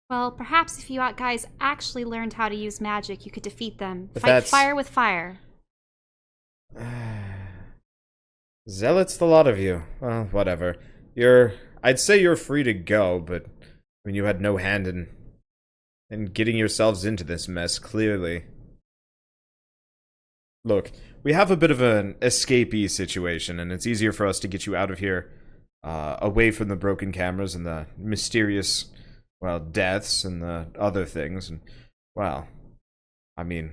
Well, perhaps if you guys actually learned how to use magic, you could defeat them. But Fight fire with fire. Zealots, the lot of you. Well, whatever. I'd say you're free to go, but I mean, you had no hand in getting yourselves into this mess, clearly. Look, we have a bit of an escapee situation, and it's easier for us to get you out of here, away from the broken cameras and the mysterious, deaths and the other things. And, I mean,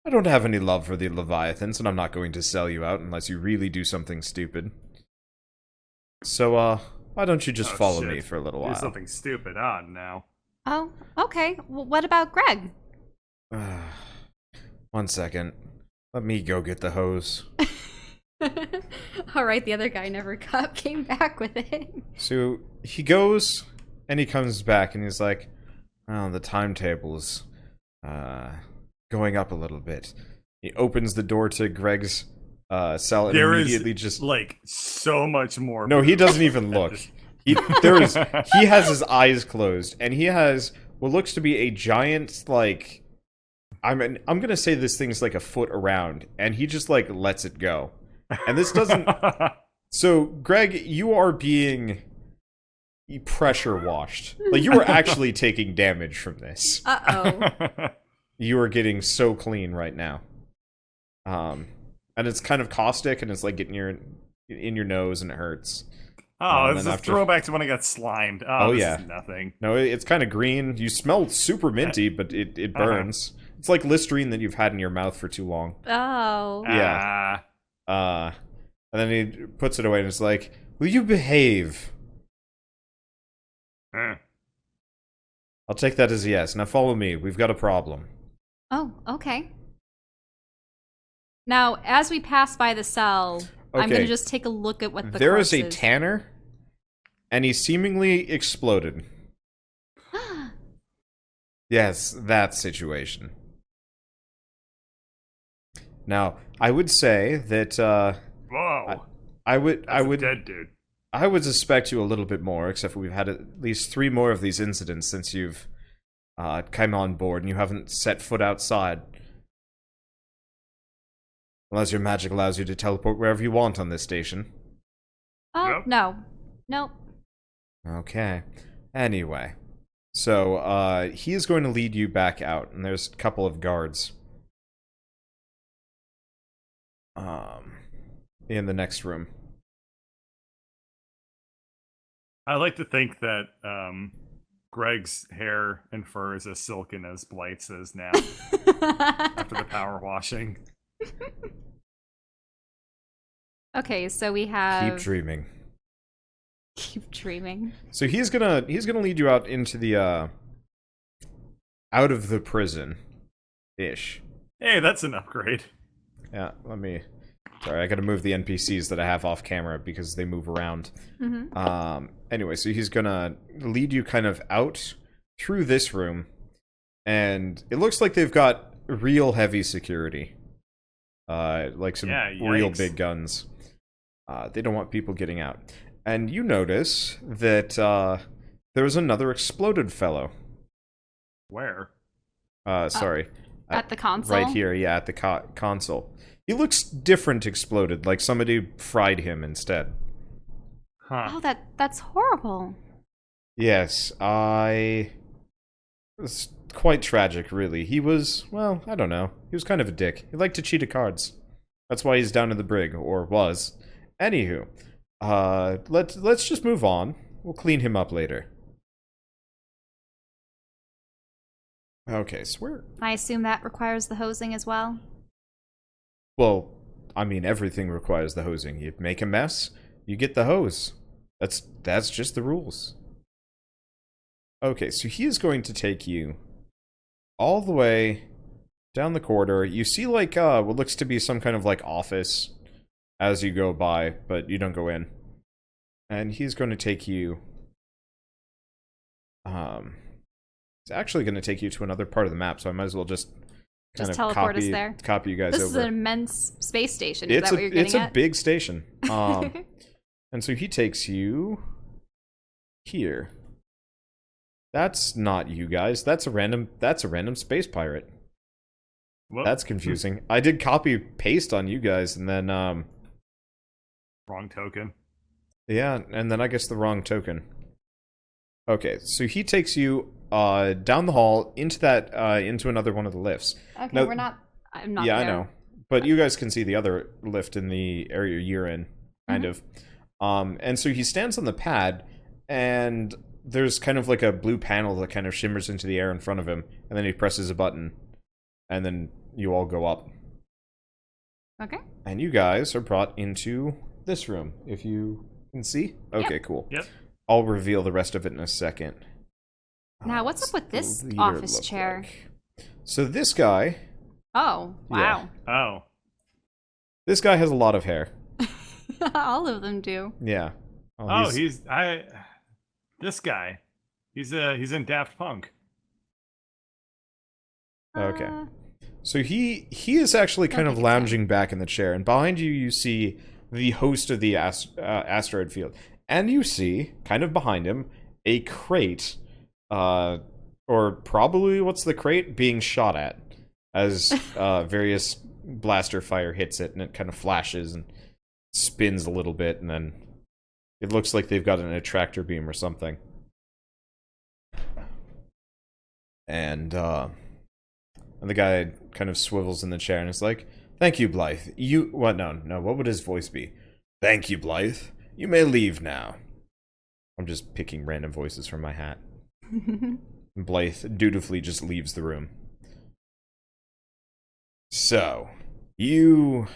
I don't have any love for the Leviathans, and I'm not going to sell you out unless you really do something stupid. So, why don't you just follow me for a little while? Do something stupid on now. Oh, okay. Well, what about Greg? 1 second. Let me go get the hose. All right, the other guy never came back with it. So he goes and he comes back and he's like, "Oh, the timetable's going up a little bit." He opens the door to Greg's cell and immediately just so much more. No, he doesn't even look. He has his eyes closed and he has what looks to be a giant I'm gonna say this thing's like a foot around, and he just lets it go. And this doesn't. So, Greg, you are being pressure washed. You are actually taking damage from this. Uh-oh. You are getting so clean right now. And it's kind of caustic, and it's getting in your nose, and it hurts. Oh, it's a throwback to when I got slimed. Oh this is nothing. No, it's kind of green. You smell super minty, but it burns. It's like Listerine that you've had in your mouth for too long. Oh. Yeah. And then he puts it away and it's like, will you behave? I'll take that as a yes. Now follow me. We've got a problem. Oh, okay. Now, as we pass by the cell, I'm going to just take a look at what the There corpse is a tanner, and he seemingly exploded. Yes, that situation. Now, I would say that whoa, I would dead dude. I would suspect you a little bit more, except for we've had at least 3 more of these incidents since you've come on board and you haven't set foot outside. Unless your magic allows you to teleport wherever you want on this station. Oh, Yep. no. Nope. Okay. Anyway. So, he is going to lead you back out, and there's a couple of guards. In the next room. I like to think that Greg's hair and fur is as silken as Blythe's is now after the power washing. Okay, so we have... Keep dreaming. Keep dreaming. So he's gonna lead you out into the out of the prison ish. Hey, that's an upgrade. Yeah, sorry, I gotta move the NPCs that I have off camera because they move around. Anyway, so he's gonna lead you kind of out through this room, and it looks like they've got real heavy security. Like some real big guns. They don't want people getting out. And you notice that there was another exploded fellow. Where? Sorry. At the console? Right here, yeah, at the console. He looks different exploded, like somebody fried him instead. Huh. Oh, that's horrible. Yes, it's quite tragic, really. He was, well, I don't know. He was kind of a dick. He liked to cheat at cards. That's why he's down in the brig, or was. Anywho, let's just move on. We'll clean him up later. Okay, so I assume that requires the hosing as well? Well, I mean, everything requires the hosing. You make a mess, you get the hose. That's just the rules. Okay, so he is going to take you all the way down the corridor. You see, like, what looks to be some kind of, like, office as you go by, but you don't go in. And he's going to take you... He's actually going to take you to another part of the map, so I might as well just teleport us there. Copy you guys over. This is an immense space station. Is that what you're getting at? It's a big station. And so he takes you here. That's not you guys. That's a random space pirate. Whoa. That's confusing. I did copy paste on you guys and then wrong token. Yeah, and then I guess the wrong token. Okay, so he takes you down the hall into that into another one of the lifts. Okay, now, I'm not yeah, there. I know. But you guys can see the other lift in the area you're in, kind of. And so he stands on the pad, and there's kind of like a blue panel that kind of shimmers into the air in front of him, and then he presses a button, and then you all go up. Okay. And you guys are brought into this room, if you can see. Okay, cool. Yep. I'll reveal the rest of it in a second. Now, what's up with this office chair? Like. So this guy... Oh, wow. Yeah. Oh. This guy has a lot of hair. All of them do. Yeah. This guy. He's in Daft Punk. Okay. So he is actually kind of lounging back in the chair, and behind you, you see the host of the asteroid field. And you see, kind of behind him, a crate, or probably, what's the crate? Being shot at, as various blaster fire hits it, and it kind of flashes and spins a little bit, and then it looks like they've got an attractor beam or something. And the guy kind of swivels in the chair and is like, "Thank you, Blythe. What? No, what would his voice be? Thank you, Blythe. You may leave now." I'm just picking random voices from my hat. Blythe dutifully just leaves the room. So, you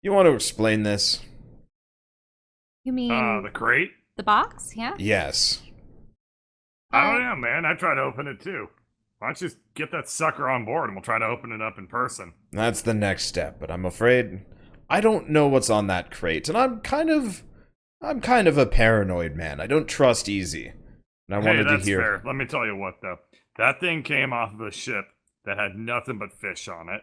want to explain this? You mean the crate? The box? Yeah. Yes. I don't know, man. I tried to open it too. Why don't you just get that sucker on board and we'll try to open it up in person? That's the next step, but I'm afraid I don't know what's on that crate, and I'm kind of a paranoid man. I don't trust easy. And I wanted to hear. Fair. Let me tell you what, though. That thing came off of a ship that had nothing but fish on it.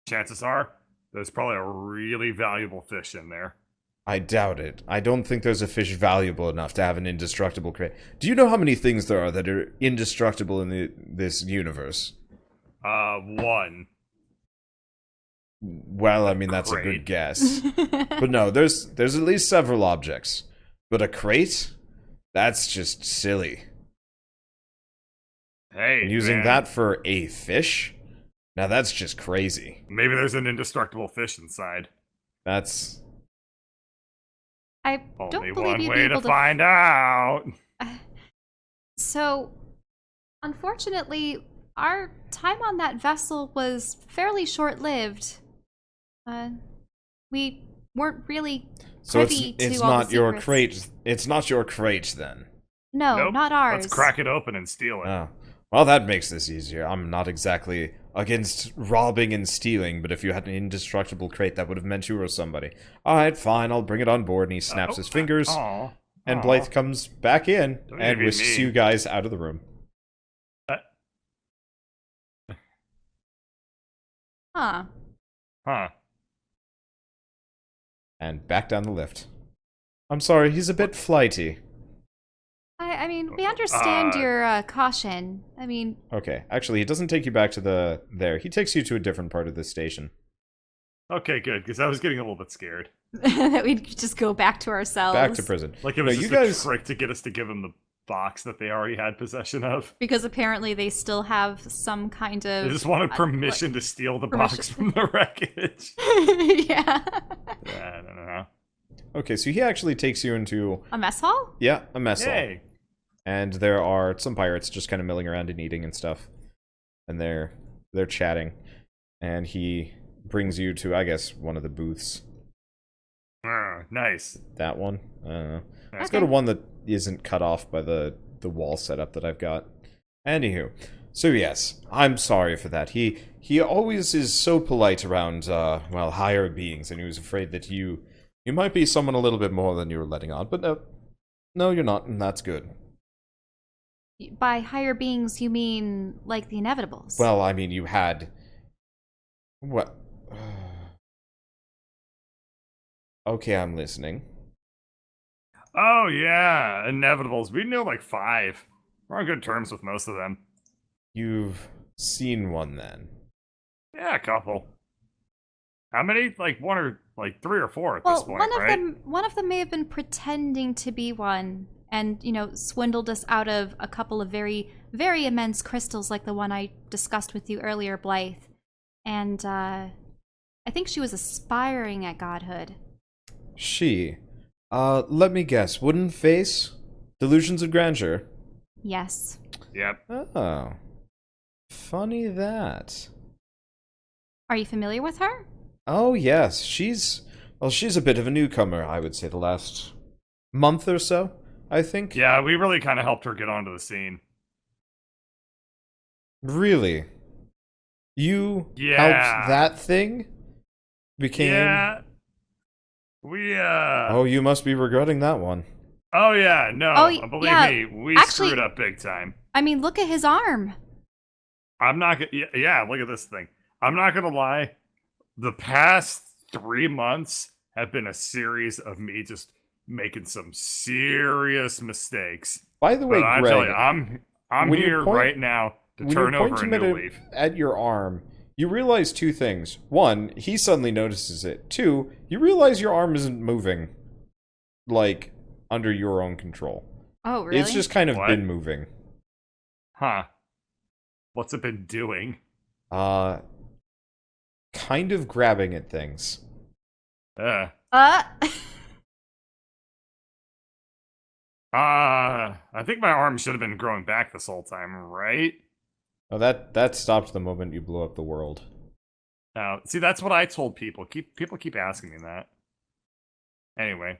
Chances are, there's probably a really valuable fish in there. I doubt it. I don't think there's a fish valuable enough to have an indestructible crate. Do you know how many things there are that are indestructible in this universe? One. Well, I mean, that's a good guess. But no, there's at least several objects. But a crate? That's just silly. Hey, and using man. that for a fish? Now that's just crazy. Maybe there's an indestructible fish inside. That's... I don't Only believe one you'd way be able to find out. So, unfortunately, our time on that vessel was fairly short-lived. We weren't really privy to it's all not the your secrets. crate. It's not your crate then. No, Nope. not ours. Let's crack it open and steal it. Oh. Well, that makes this easier. I'm not exactly against robbing and stealing, but if you had an indestructible crate, that would have meant you were somebody. Alright, fine, I'll bring it on board, and he snaps his fingers, and Blythe comes back in and whisks you guys out of the room. Huh. And back down the lift. I'm sorry, he's a bit flighty. I mean, we understand your caution. I mean... Okay, actually, he doesn't take you back to there. He takes you to a different part of the station. Okay, good, because I was getting a little bit scared. that we'd just go back to ourselves. Back to prison. Like it was just a trick to get us to give him the box that they already had possession of. Because apparently they still have some kind of... They just wanted permission to steal the box from the wreckage. Yeah. I don't know. Okay, so he actually takes you into... A mess hall? Yeah, a mess hall. Yay. And there are some pirates just kind of milling around and eating and stuff. And they're chatting. And he brings you to, I guess, one of the booths. Nice. That one? I don't know. Okay. Let's go to one that isn't cut off by the wall setup that I've got. Anywho. So yes, I'm sorry for that. He always is so polite around, well, higher beings, and he was afraid that you might be someone a little bit more than you were letting on. But no, you're not, and that's good. By higher beings, you mean like the Inevitables? Well, I mean, you had... What? Okay, I'm listening. Oh, yeah. Inevitables. We knew like 5. We're on good terms with most of them. You've seen one, then? Yeah, a couple. How many? Like 1 or like 3 or 4 at this point, one of them may have been pretending to be one, and swindled us out of a couple of very, very immense crystals, like the one I discussed with you earlier, Blythe. And I think she was aspiring at godhood. She. Let me guess. Wooden face? Delusions of grandeur? Yes. Yep. Oh. Funny that. Are you familiar with her? Oh, yes. She's a bit of a newcomer, I would say, the last month or so, I think. Yeah, we really kind of helped her get onto the scene. Really? You helped that thing? Yeah. Oh, you must be regretting that one. Oh, yeah, no. Believe me, we actually, screwed up big time. I mean, look at his arm. I'm not gonna... Yeah, look at this thing. I'm not gonna lie. The past 3 months have been a series of me just making some serious mistakes. By the way, but Greg... I tell you, I'm here right now to turn over a new leaf. At your arm... You realize 2 things. 1, he suddenly notices it. 2, you realize your arm isn't moving, like, under your own control. Oh, really? It's just kind of been moving. Huh. What's it been doing? Kind of grabbing at things. I think my arm should have been growing back this whole time, right? Oh, that stopped the moment you blew up the world. Now, see, that's what I told people. People keep asking me that. Anyway.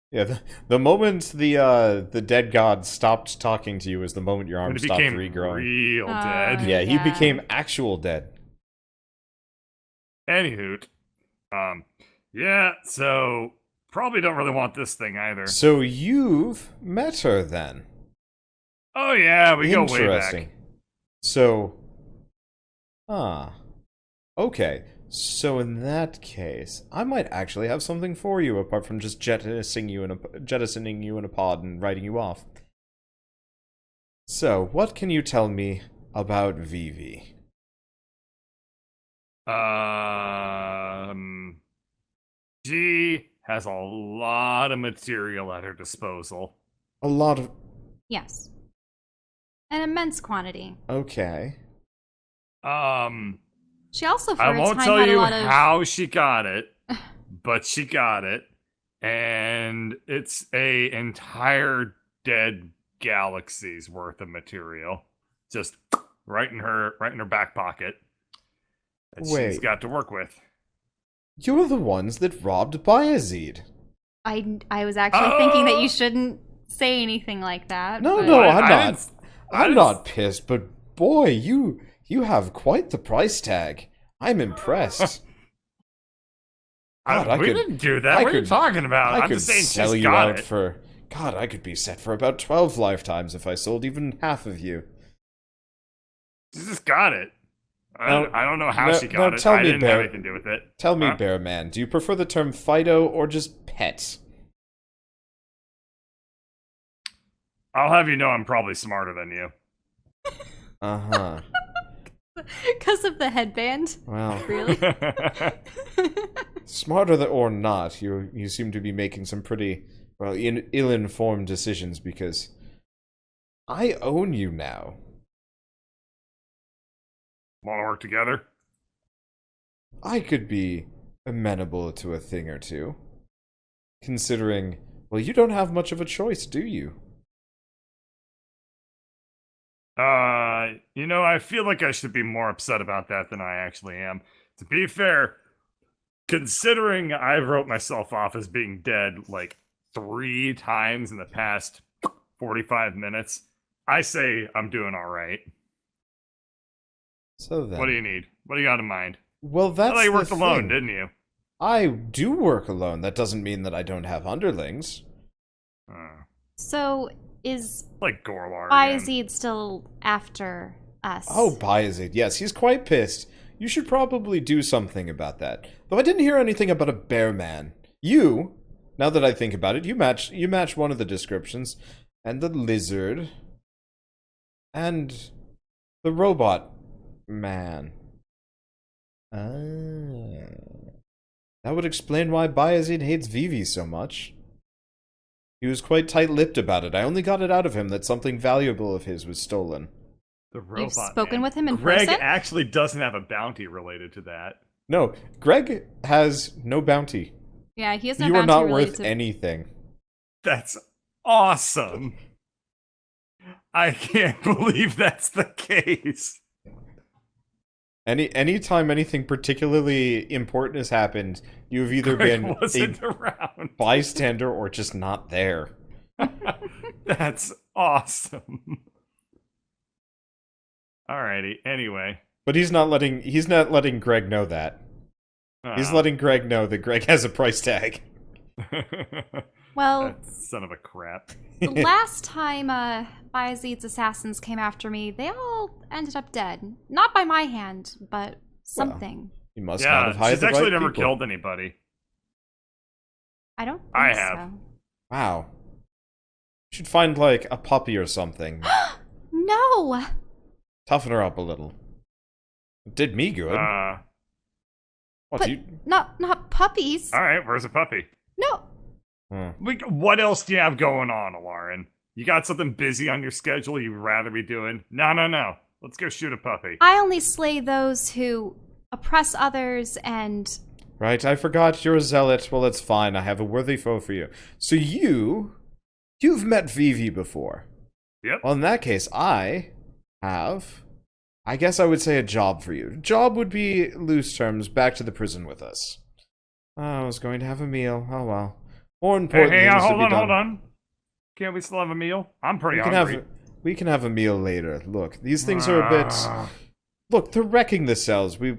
Yeah, the moment the dead god stopped talking to you is the moment your arm stopped regrowing. Real dead. Yeah, he became actual dead. Anywho, yeah, so probably don't really want this thing either. So you've met her then? Oh yeah, we go way back. So, okay. So in that case, I might actually have something for you apart from just jettisoning you in a pod and writing you off. So, what can you tell me about Vivi? She has a lot of material at her disposal. A lot of... Yes. An immense quantity. Okay. She also, for I a won't time, tell had you a lot of... how she got it, but she got it, and it's a entire dead galaxies worth of material, just right in her back pocket that she's got to work with. You're the ones that robbed Bayezid. I was actually thinking that you shouldn't say anything like that. No, I'm not pissed, but boy, you have quite the price tag. I'm impressed. We didn't do that. What are you talking about? I'm just saying sell she's you got out it. for... God, I could be set for about 12 lifetimes if I sold even half of you. She just got it. I don't know how she got it. Tell I me, didn't have anything to do with it. Tell me, Bear Man, do you prefer the term Fido or just pet? I'll have you know I'm probably smarter than you. Uh-huh. Because of the headband? Well, really? Smarter or not, you seem to be making some pretty, well, ill-informed decisions because I own you now. Want to work together? I could be amenable to a thing or two. Considering, well, you don't have much of a choice, do you? I feel like I should be more upset about that than I actually am. To be fair, considering I wrote myself off as being dead like 3 times in the past 45 minutes, I say I'm doing all right. So then, what do you need? What do you got in mind? Well, that's I thought you worked the alone, thing. didn't you? I do work alone. That doesn't mean that I don't have underlings. So, is like Gorlar Bayezid still after us? Oh, Bayezid, yes, he's quite pissed. You should probably do something about that. Though I didn't hear anything about a bear man. You, now that I think about it, you match one of the descriptions. And the lizard. And the robot man. That would explain why Bayezid hates Vivi so much. He was quite tight-lipped about it. I only got it out of him that something valuable of his was stolen. The robot You've spoken man. with him in Greg person? actually doesn't have a bounty related to that. No, Greg has no bounty. Yeah, he has no You bounty are not related worth to... anything. That's awesome. I can't believe that's the case. Anytime anything particularly important has happened, you've either been around. bystander or just not there. That's awesome. Alrighty, anyway. But he's not letting Greg know that. He's letting Greg know that Greg has a price tag. Well, that son of a crap. The last time Bayezid's assassins came after me, they all ended up dead. Not by my hand, but something. Well, he must not have hired she's the actually right never people. killed anybody. I don't think I have. so. Wow. You should find, like, a puppy or something. No! Toughen her up a little. It did me good. What, but not puppies. Alright, where's the puppy? No. What else do you have going on, Alarin? You got something busy on your schedule you'd rather be doing? No. Let's go shoot a puppy. I only slay those who oppress others and... Right, I forgot you're a zealot. Well, it's fine. I have a worthy foe for you. So you've met Vivi before. Yep. Well, in that case, I guess I would say a job for you. Job would be loose terms, back to the prison with us. I was going to have a meal. Oh well. More important Hey, things to hold be done. on. Can't we still have a meal? I'm pretty hungry. We can have a meal later. Look, these things are a bit... Look, they're wrecking the cells. We've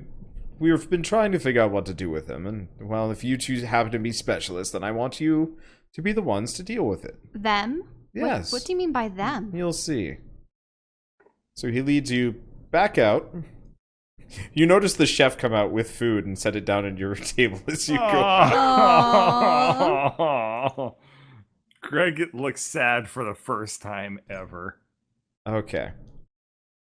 been trying to figure out what to do with them, and, well, if you two happen to be specialists, then I want you to be the ones to deal with it. Them? Yes. What do you mean by them? You'll see. So he leads you back out. You notice the chef come out with food and set it down on your table as you go out. Greg looks sad for the first time ever. Okay.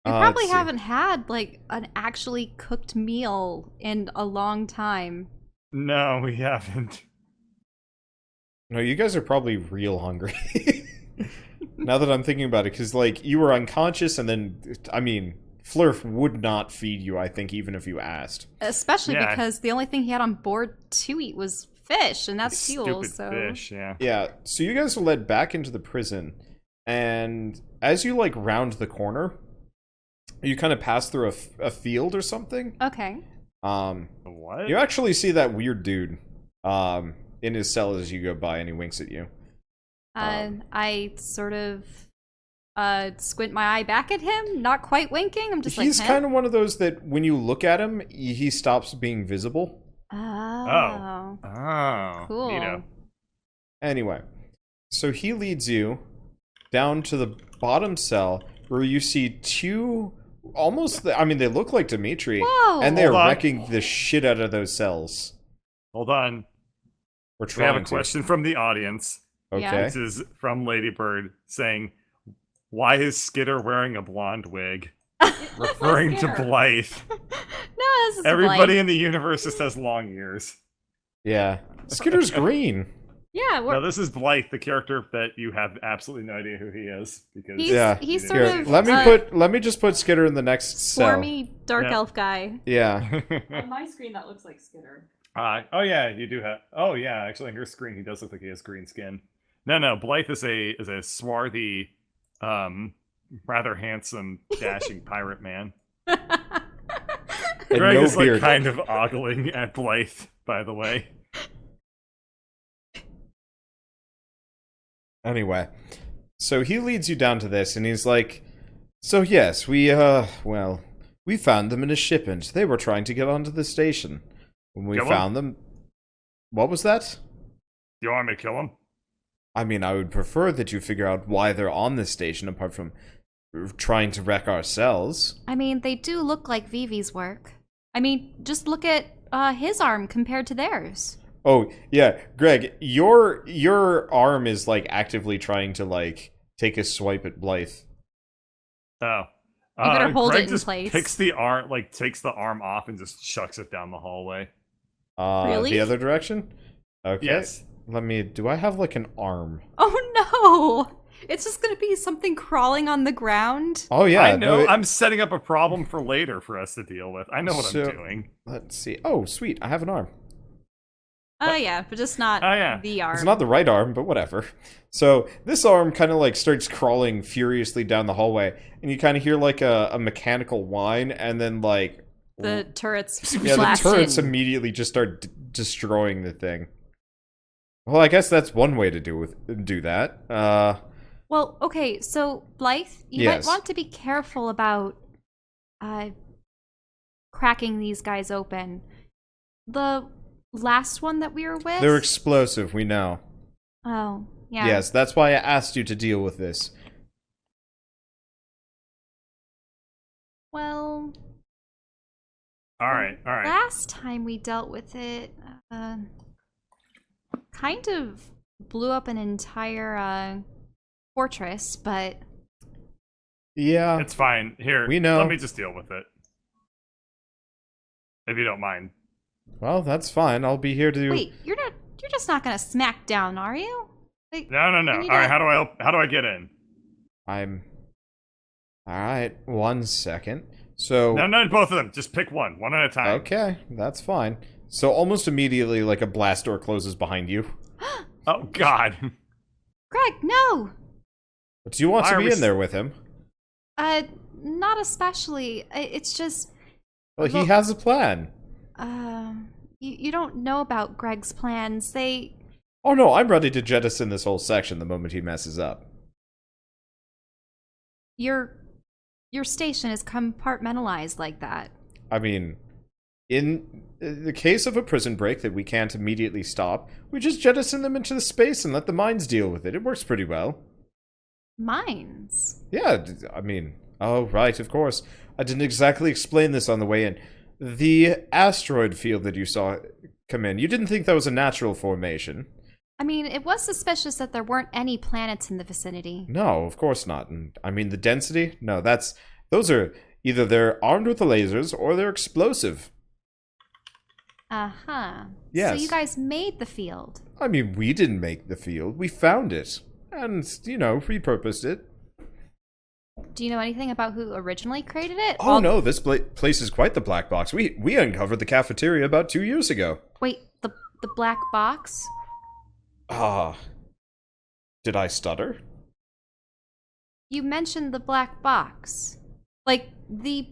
We probably haven't had, like, an actually cooked meal in a long time. No, we haven't. No, you guys are probably real hungry. Now that I'm thinking about it, because, like, you were unconscious and then, I mean... Flurf would not feed you, I think, even if you asked. Especially because the only thing he had on board to eat was fish, and that's fuel, Stupid so... fish, yeah. Yeah, so you guys are led back into the prison, and as you like round the corner, you kind of pass through a field or something. Okay. What? You actually see that weird dude in his cell as you go by, and he winks at you. I sort of squint my eye back at him, not quite winking. I'm just he's kind of one of those that when you look at him, he stops being visible. Oh. Cool. Neato. Anyway, so he leads you down to the bottom cell where you see two almost, I mean, they look like Dimitri. Whoa. And they're wrecking the shit out of those cells. Hold on. We're trying We have a question from the audience. Okay. Yeah. This is from Ladybird saying, why is Skitter wearing a blonde wig? Referring to Blythe. No, this is Everybody Blythe. in the universe just has long ears. Yeah. Skitter's green. Yeah, No, this is Blythe, the character that you have absolutely no idea who he is. Because he's sort Here, of let me just put Skitter in the next cell. swarmy dark elf guy. Yeah. On my screen, that looks like Skitter. Oh yeah, you do have. Oh yeah, actually on your screen he does look like he has green skin. No, Blythe is a swarthy, rather handsome, dashing pirate man. And Greg no is like beard. kind of ogling at Blythe, by the way. Anyway, so he leads you down to this, and he's like, so yes, we found them in a shipment. They were trying to get onto the station. When we Kill found them... What was that? You want me to kill him? I mean, I would prefer that you figure out why they're on this station, apart from trying to wreck our cells. I mean, they do look like Vivi's work. I mean, just look at his arm compared to theirs. Oh, yeah, Greg, your arm is, like, actively trying to, like, take a swipe at Blythe. Oh. You better hold Greg it in just place. takes the arm, takes the arm off and just chucks it down the hallway. Really? The other direction? Okay. Yes. Do I have, like, an arm? Oh no! It's just gonna be something crawling on the ground. Oh, yeah. I know. no, I'm setting up a problem for later for us to deal with. I know what So- I'm doing. Let's see. Oh, sweet. I have an arm. Yeah, but just not the arm. It's not the right arm, but whatever. So this arm kind of like starts crawling furiously down the hallway, and you kind of hear like a mechanical whine, and then like the turrets the blast turrets in. immediately just start destroying the thing. Well, I guess that's one way to do that. Well, okay, so Blythe, you Yes. might want to be careful about cracking these guys open. The last one that we were with? They're explosive, we know. Oh, yeah. Yes, that's why I asked you to deal with this. Well, All right. last time we dealt with it, kind of blew up an entire fortress, but Yeah. It's fine. Here, We know. let me just deal with it. If you don't mind. Well, that's fine. I'll be here to... wait, you're just not gonna smack down, are you? Like, No. All you need right, to- how do I get in? Alright, 1 second. So... No, both of them. Just pick one at a time. Okay, that's fine. So almost immediately, like, a blast door closes behind you. Oh, God. Greg, no! But do you want Why to are be we in there with him? Not especially. It's just, Well, he Well- has a plan. you don't know about Greg's plans. Oh no, I'm ready to jettison this whole section the moment he messes up. Your station is compartmentalized like that. I mean, in the case of a prison break that we can't immediately stop, we just jettison them into the space and let the mines deal with it. It works pretty well. Mines. Yeah, I mean, oh, right, of course. I didn't exactly explain this on the way in. The asteroid field that you saw come in, you didn't think that was a natural formation? I mean, it was suspicious that there weren't any planets in the vicinity. No, of course not. And I mean, the density? No, those are either they're armed with the lasers or they're explosive. Uh-huh. Yes. So you guys made the field. I mean, we didn't make the field. We found it. And, repurposed it. Do you know anything about who originally created it? Oh, no, this place is quite the black box. We uncovered the cafeteria about 2 years ago. Wait, the black box? Ah. Did I stutter? You mentioned the black box. Like the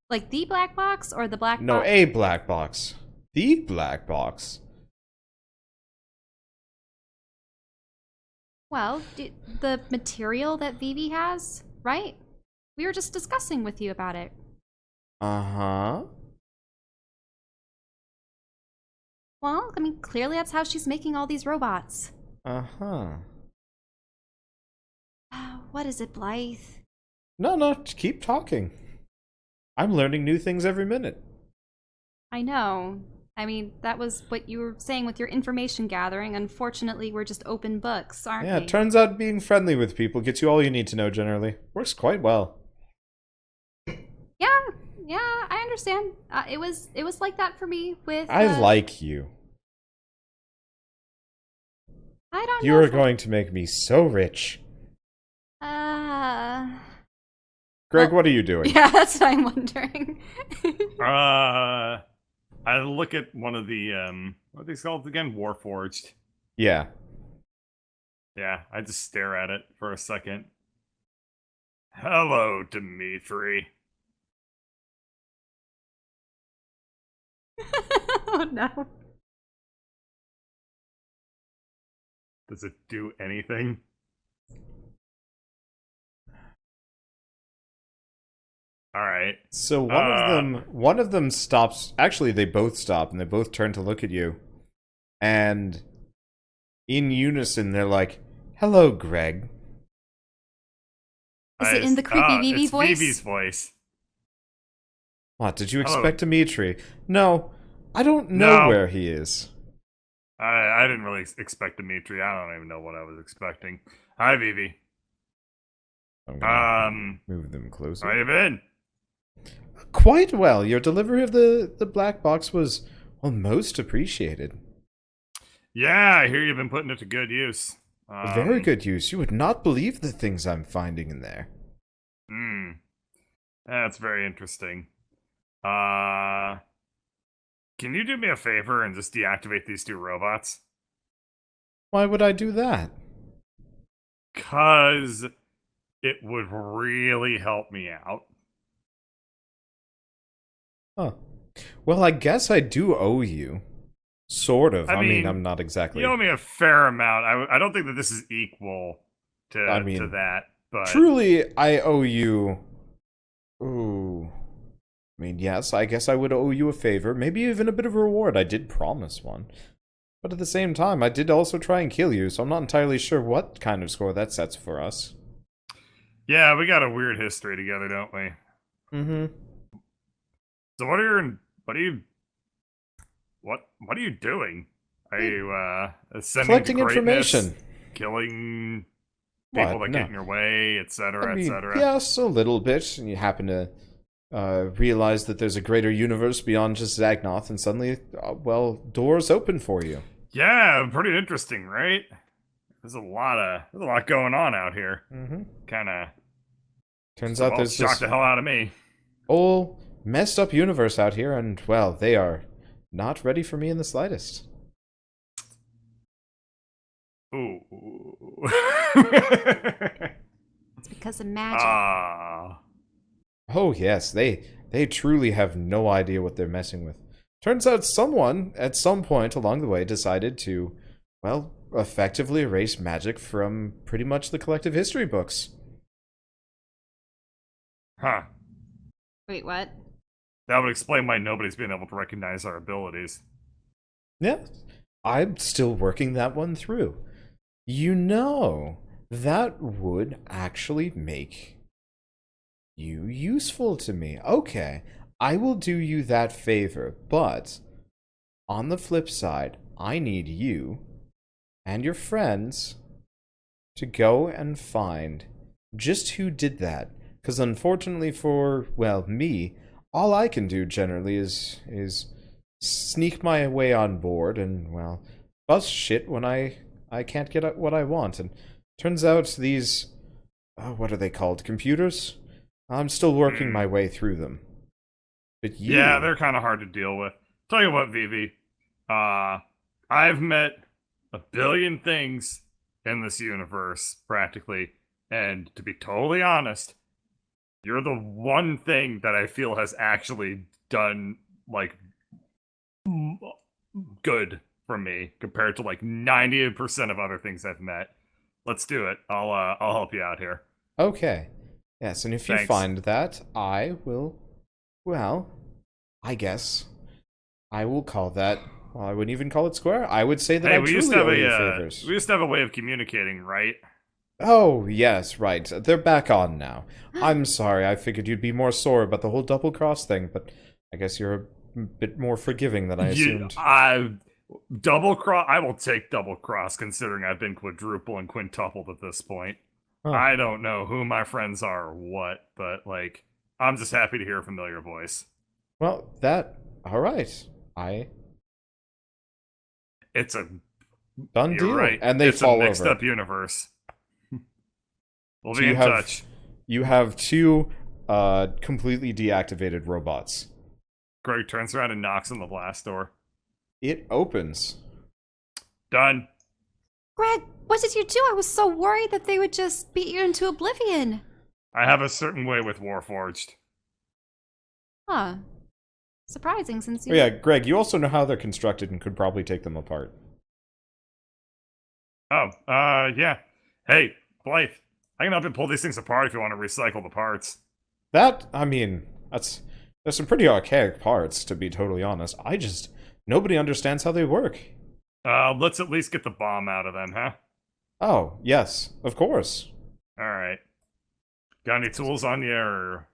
black box or the black box? No, a black box. The black box. Well, the material that Vivi has, right? We were just discussing with you about it. Uh-huh. Well, I mean, clearly that's how she's making all these robots. Uh-huh. What is it, Blythe? No, keep talking. I'm learning new things every minute. I know. I mean, that was what you were saying with your information gathering. Unfortunately, we're just open books, aren't we? Yeah, it turns out being friendly with people gets you all you need to know generally. Works quite well. Yeah, I understand. It was like that for me with... I like you. I don't know. You are going to make me so rich. Greg, well, what are you doing? Yeah, that's what I'm wondering. I look at one of the, what are these called again? Warforged. Yeah. Yeah, I just stare at it for a second. Hello, Dimitri. Oh, no. Does it do anything? Alright. So one of them stops. Actually, they both stop and they both turn to look at you. And in unison, they're like, "Hello, Greg." Is it in the creepy Vivi voice? It's Vivi's voice. What, did you expect Dimitri? No, I don't know where he is. I didn't really expect Dimitri. I don't even know what I was expecting. Hi, Vivi. I'm gonna move them closer. How you been? Quite well. Your delivery of the black box was, well, most appreciated. Yeah, I hear you've been putting it to good use. Very good use. You would not believe the things I'm finding in there. That's very interesting. Can you do me a favor and just deactivate these two robots? Why would I do that? 'Cause it would really help me out. Huh. Well, I guess I do owe you. Sort of. I mean, I'm not exactly... You owe me a fair amount. I don't think that this is equal to that, but... Truly, I owe you... Ooh... I mean, yes, I guess I would owe you a favor. Maybe even a bit of a reward. I did promise one. But at the same time, I did also try and kill you, so I'm not entirely sure what kind of score that sets for us. Yeah, we got a weird history together, don't we? Mm-hmm. So what are you doing? Are you ascending collecting to greatness, information, killing people that get in your way, etc., etc.? Yes, a little bit. And you happen to realize that there's a greater universe beyond just Zagnoth, and suddenly, well, doors open for you. Yeah, pretty interesting, right? There's a lot going on out here. Mm-hmm. Kind of. Turns out there's shocked the hell out of me. Whole messed up universe out here, and well, they are not ready for me in the slightest. Ooh. It's because of magic. Oh yes, they truly have no idea what they're messing with. Turns out someone, at some point along the way, decided to, well, effectively erase magic from pretty much the collective history books. Huh. Wait, what? That would explain why nobody's been able to recognize our abilities. Yeah, I'm still working that one through. You know, that would actually make you useful to me. Okay, I will do you that favor, but on the flip side, I need you and your friends to go and find just who did that. Because unfortunately for, well, me, all I can do generally is sneak my way on board and, well, bust shit when I can't get what I want. And turns out these, what are they called, computers? I'm still working my way through them. But you... Yeah, they're kind of hard to deal with. Tell you what, Vivi, I've met a billion things in this universe, practically, And to be totally honest, you're the one thing that I feel has actually done, like, good for me compared to, like, 90% of other things I've met. Let's do it. I'll help you out here. Okay. Yes, and if you Thanks. find that, I will... Well, I guess I will call that... Well, I wouldn't even call it square. I would say that I truly owe you favors. We used to have a way of communicating, right? Oh, yes, right. They're back on now. I'm sorry, I figured you'd be more sore about the whole double-cross thing, but I guess you're a bit more forgiving than I assumed. Double-cross... I will take double-cross, considering I've been quadruple and quintupled at this point. Huh. I don't know who my friends are or what, but, like, I'm just happy to hear a familiar voice. Well, alright. It's a... Done deal. Right. And they fall over. It's a mixed-up universe. We'll be in touch. You have 2 completely deactivated robots. Greg turns around and knocks on the blast door. It opens. Done. Greg, what did you do? I was so worried that they would just beat you into oblivion. I have a certain way with Warforged. Huh. Surprising, since you... Oh yeah, Greg, you also know how they're constructed and could probably take them apart. Oh, yeah. Hey, Blythe, I can help you pull these things apart if you want to recycle the parts. There's some pretty archaic parts, to be totally honest. Nobody understands how they work. Let's at least get the bomb out of them, huh? Oh, yes, of course. Alright. Got any tools on you, or...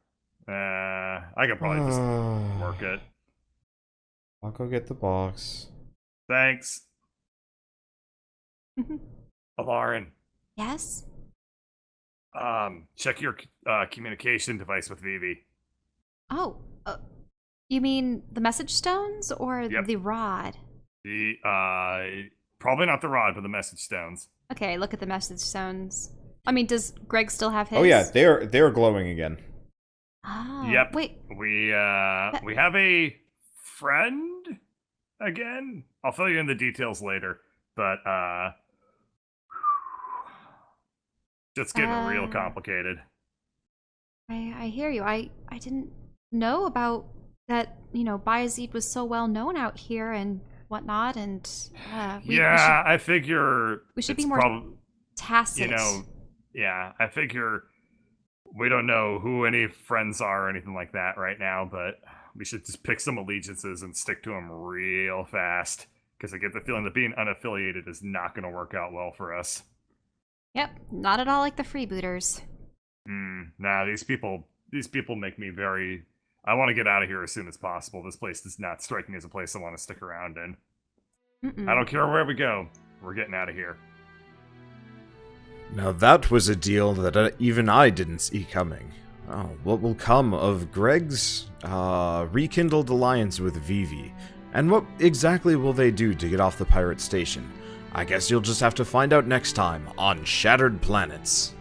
I could probably just work it. I'll go get the box. Thanks. Alarin. Yes? Check your communication device with Vivi. Oh, you mean the message stones or the rod? Probably not the rod, but the message stones. Okay, look at the message stones. I mean, does Greg still have his? Oh yeah, they're glowing again. Oh, yep. Wait. We have a friend again. I'll fill you in the details later, but it's getting real complicated. I hear you. I didn't know about that. You know, Bayezid was so well known out here and whatnot, and I figure we should be more tacit. You know, yeah, I figure we don't know who any friends are or anything like that right now, but we should just pick some allegiances and stick to them real fast, because I get the feeling that being unaffiliated is not going to work out well for us. Yep, not at all like the freebooters. Nah, these people make me very... I want to get out of here as soon as possible. This place is not striking as a place I want to stick around in. I don't care where we go. We're getting out of here. Now that was a deal that even I didn't see coming. Oh, what will come of Greg's rekindled alliance with Vivi? And what exactly will they do to get off the pirate station? I guess you'll just have to find out next time on Shattered Planets.